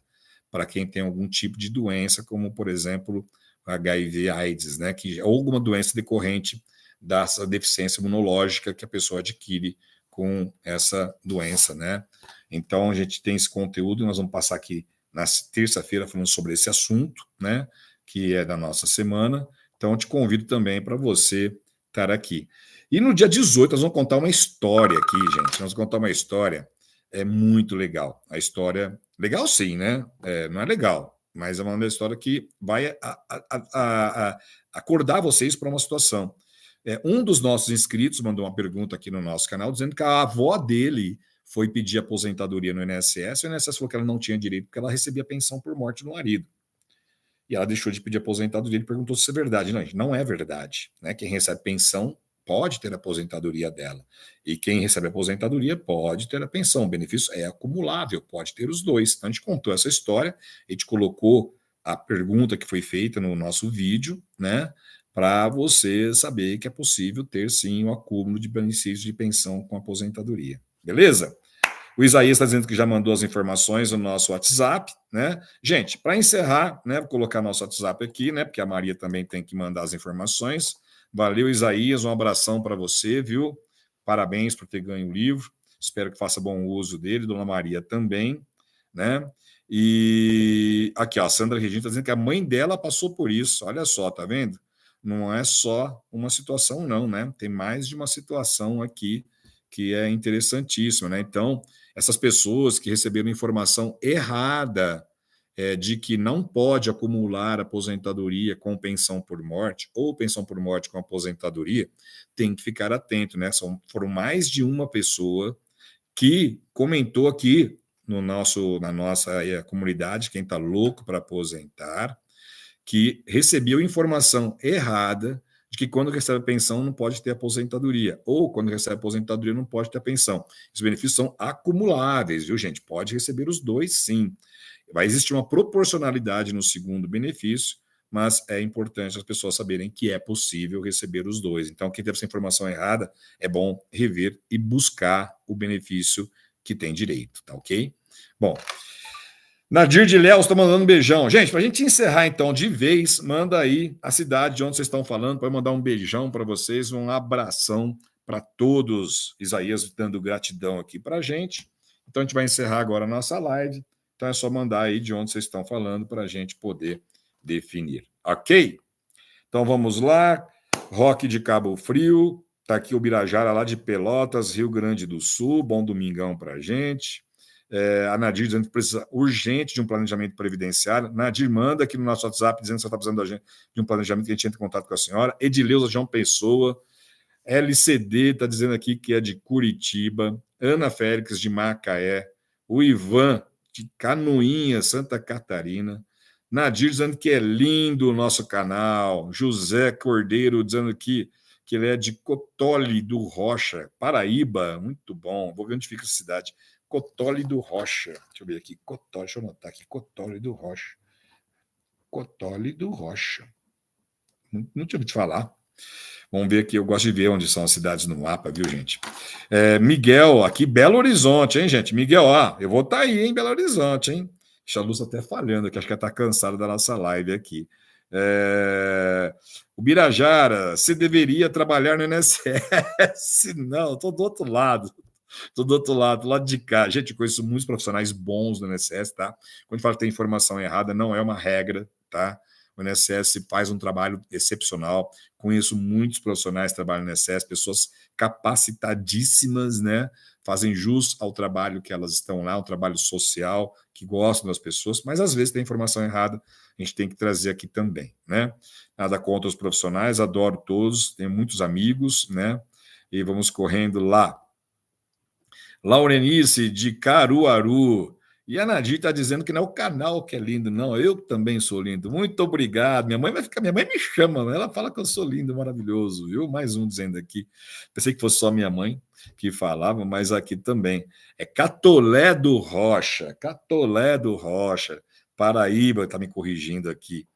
[SPEAKER 2] para quem tem algum tipo de doença, como por exemplo HIV, AIDS, né? Ou alguma doença decorrente dessa deficiência imunológica que a pessoa adquire com essa doença, né? Então a gente tem esse conteúdo e nós vamos passar aqui na terça-feira falando sobre esse assunto, né, que é da nossa semana. Então, eu te convido também para você estar aqui. E no dia 18, nós vamos contar uma história aqui, gente. Nós vamos contar uma história muito legal. A história, legal sim, né? Não é legal, mas é uma história que vai acordar vocês para uma situação. Um dos nossos inscritos mandou uma pergunta aqui no nosso canal, dizendo que a avó dele foi pedir aposentadoria no INSS, e o INSS falou que ela não tinha direito porque ela recebia pensão por morte do marido. E ela deixou de pedir aposentadoria e perguntou se é verdade. Não, não é verdade. Né? Quem recebe pensão pode ter a aposentadoria dela. E quem recebe aposentadoria pode ter a pensão. O benefício é acumulável, pode ter os dois. Então a gente contou essa história, a gente colocou a pergunta que foi feita no nosso vídeo, né? Para você saber que é possível ter sim o acúmulo de benefícios de pensão com aposentadoria. Beleza? O Isaías está dizendo que já mandou as informações no nosso WhatsApp, né? Gente, para encerrar, né, vou colocar nosso WhatsApp aqui, né? Porque a Maria também tem que mandar as informações. Valeu, Isaías, um abração para você, viu? Parabéns por ter ganho o livro. Espero que faça bom uso dele, Dona Maria também, né? E aqui, ó, a Sandra Regina está dizendo que a mãe dela passou por isso. Olha só, tá vendo? Não é só uma situação, não, né? Tem mais de uma situação aqui que é interessantíssima, né? Então, essas pessoas que receberam informação errada de que não pode acumular aposentadoria com pensão por morte ou pensão por morte com aposentadoria, tem que ficar atento, né? Foram mais de uma pessoa que comentou aqui na nossa comunidade, quem está louco para aposentar, que recebeu informação errada de que quando recebe pensão não pode ter aposentadoria, ou quando recebe aposentadoria não pode ter pensão. Os benefícios são acumuláveis, viu, gente? Pode receber os dois, sim. Vai existir uma proporcionalidade no segundo benefício, mas é importante as pessoas saberem que é possível receber os dois. Então, quem teve essa informação errada, é bom rever e buscar o benefício que tem direito, tá ok? Bom, Nadir de Léo está mandando um beijão. Gente, para a gente encerrar então de vez, manda aí a cidade de onde vocês estão falando, para mandar um beijão para vocês, um abração para todos. Isaías dando gratidão aqui para a gente. Então a gente vai encerrar agora a nossa live. Então é só mandar aí de onde vocês estão falando para a gente poder definir. Ok? Então vamos lá. Roque de Cabo Frio. Está aqui o Birajara lá de Pelotas, Rio Grande do Sul. Bom domingão para a gente. A Nadir dizendo que precisa urgente de um planejamento previdenciário. Nadir manda aqui no nosso WhatsApp dizendo que você está precisando de um planejamento, que a gente entra em contato com a senhora. Edileuza João Pessoa. LCD está dizendo aqui que é de Curitiba. Ana Félix de Macaé. O Ivan de Canoinha, Santa Catarina. Nadir dizendo que é lindo o nosso canal. José Cordeiro dizendo que ele é de Cotole do Rocha, Paraíba. Muito bom. Vou ver onde fica essa cidade. Cotole do Rocha. Deixa eu ver aqui. Cotole, deixa eu anotar aqui. Cotole do Rocha. Cotole do Rocha. Não tinha ouvido falar. Vamos ver aqui. Eu gosto de ver onde são as cidades no mapa, viu, gente? Miguel, aqui, Belo Horizonte, hein, gente? Miguel, eu vou estar aí, em Belo Horizonte, hein? A luz até falhando aqui, acho que ela está cansada da nossa live aqui. O Birajara, você deveria trabalhar no INSS. Não, estou do outro lado. Estou do outro lado, do lado de cá. Gente, eu conheço muitos profissionais bons do INSS, tá? Quando fala que tem informação errada, não é uma regra, tá? O INSS faz um trabalho excepcional. Conheço muitos profissionais que trabalham no INSS, pessoas capacitadíssimas, né? Fazem jus ao trabalho que elas estão lá, um trabalho social, que gostam das pessoas, mas às vezes tem informação errada, a gente tem que trazer aqui também, né? Nada contra os profissionais, adoro todos, tenho muitos amigos, né? E vamos correndo lá. Laurenice, de Caruaru. E a Nadir está dizendo que não é o canal que é lindo, não. Eu também sou lindo. Muito obrigado. Minha mãe me chama, ela fala que eu sou lindo, maravilhoso, viu? Mais um dizendo aqui. Pensei que fosse só minha mãe que falava, mas aqui também. É Catolé do Rocha. Catolé do Rocha. Paraíba está me corrigindo aqui.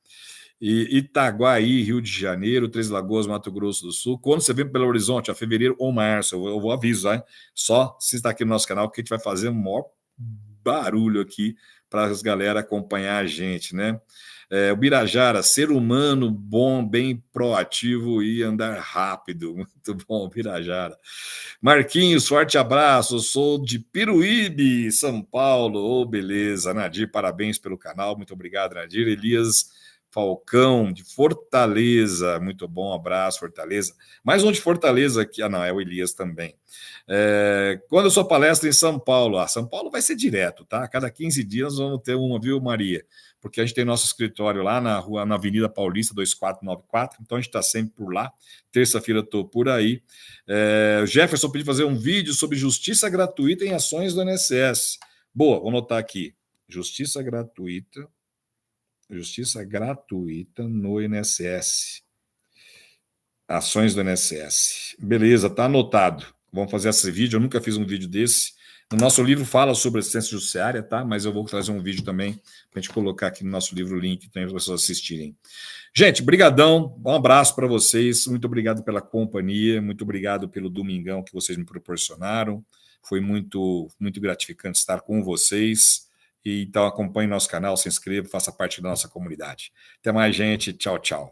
[SPEAKER 2] E Itaguaí, Rio de Janeiro, Três Lagoas, Mato Grosso do Sul. Quando você vem para Belo Horizonte, a fevereiro ou março, eu vou avisar, hein? Só se está aqui no nosso canal, que a gente vai fazer um maior barulho aqui para as galera acompanhar a gente, né? O Birajara, ser humano bom, bem proativo e andar rápido. Muito bom, Birajara. Marquinhos, forte abraço. Sou de Piruíbe, São Paulo. Beleza. Nadir, parabéns pelo canal. Muito obrigado, Nadir. Elias Falcão, de Fortaleza. Muito bom, abraço, Fortaleza. Mais um de Fortaleza aqui. Não, é o Elias também. Quando eu sou palestra em São Paulo? São Paulo vai ser direto, tá? A cada 15 dias nós vamos ter uma, viu, Maria? Porque a gente tem nosso escritório lá na rua, na Avenida Paulista 2494, então a gente está sempre por lá. Terça-feira eu estou por aí. O Jefferson pediu fazer um vídeo sobre justiça gratuita em ações do INSS. Boa, vou anotar aqui. Justiça gratuita no INSS. Ações do INSS. Beleza, tá anotado. Vamos fazer esse vídeo. Eu nunca fiz um vídeo desse. No nosso livro fala sobre assistência judiciária, tá? Mas eu vou trazer um vídeo também para a gente colocar aqui no nosso livro o link para as pessoas assistirem. Gente, brigadão. Um abraço para vocês. Muito obrigado pela companhia. Muito obrigado pelo domingão que vocês me proporcionaram. Foi muito, muito gratificante estar com vocês. E então acompanhe nosso canal, se inscreva, faça parte da nossa comunidade. Até mais, gente. Tchau, tchau.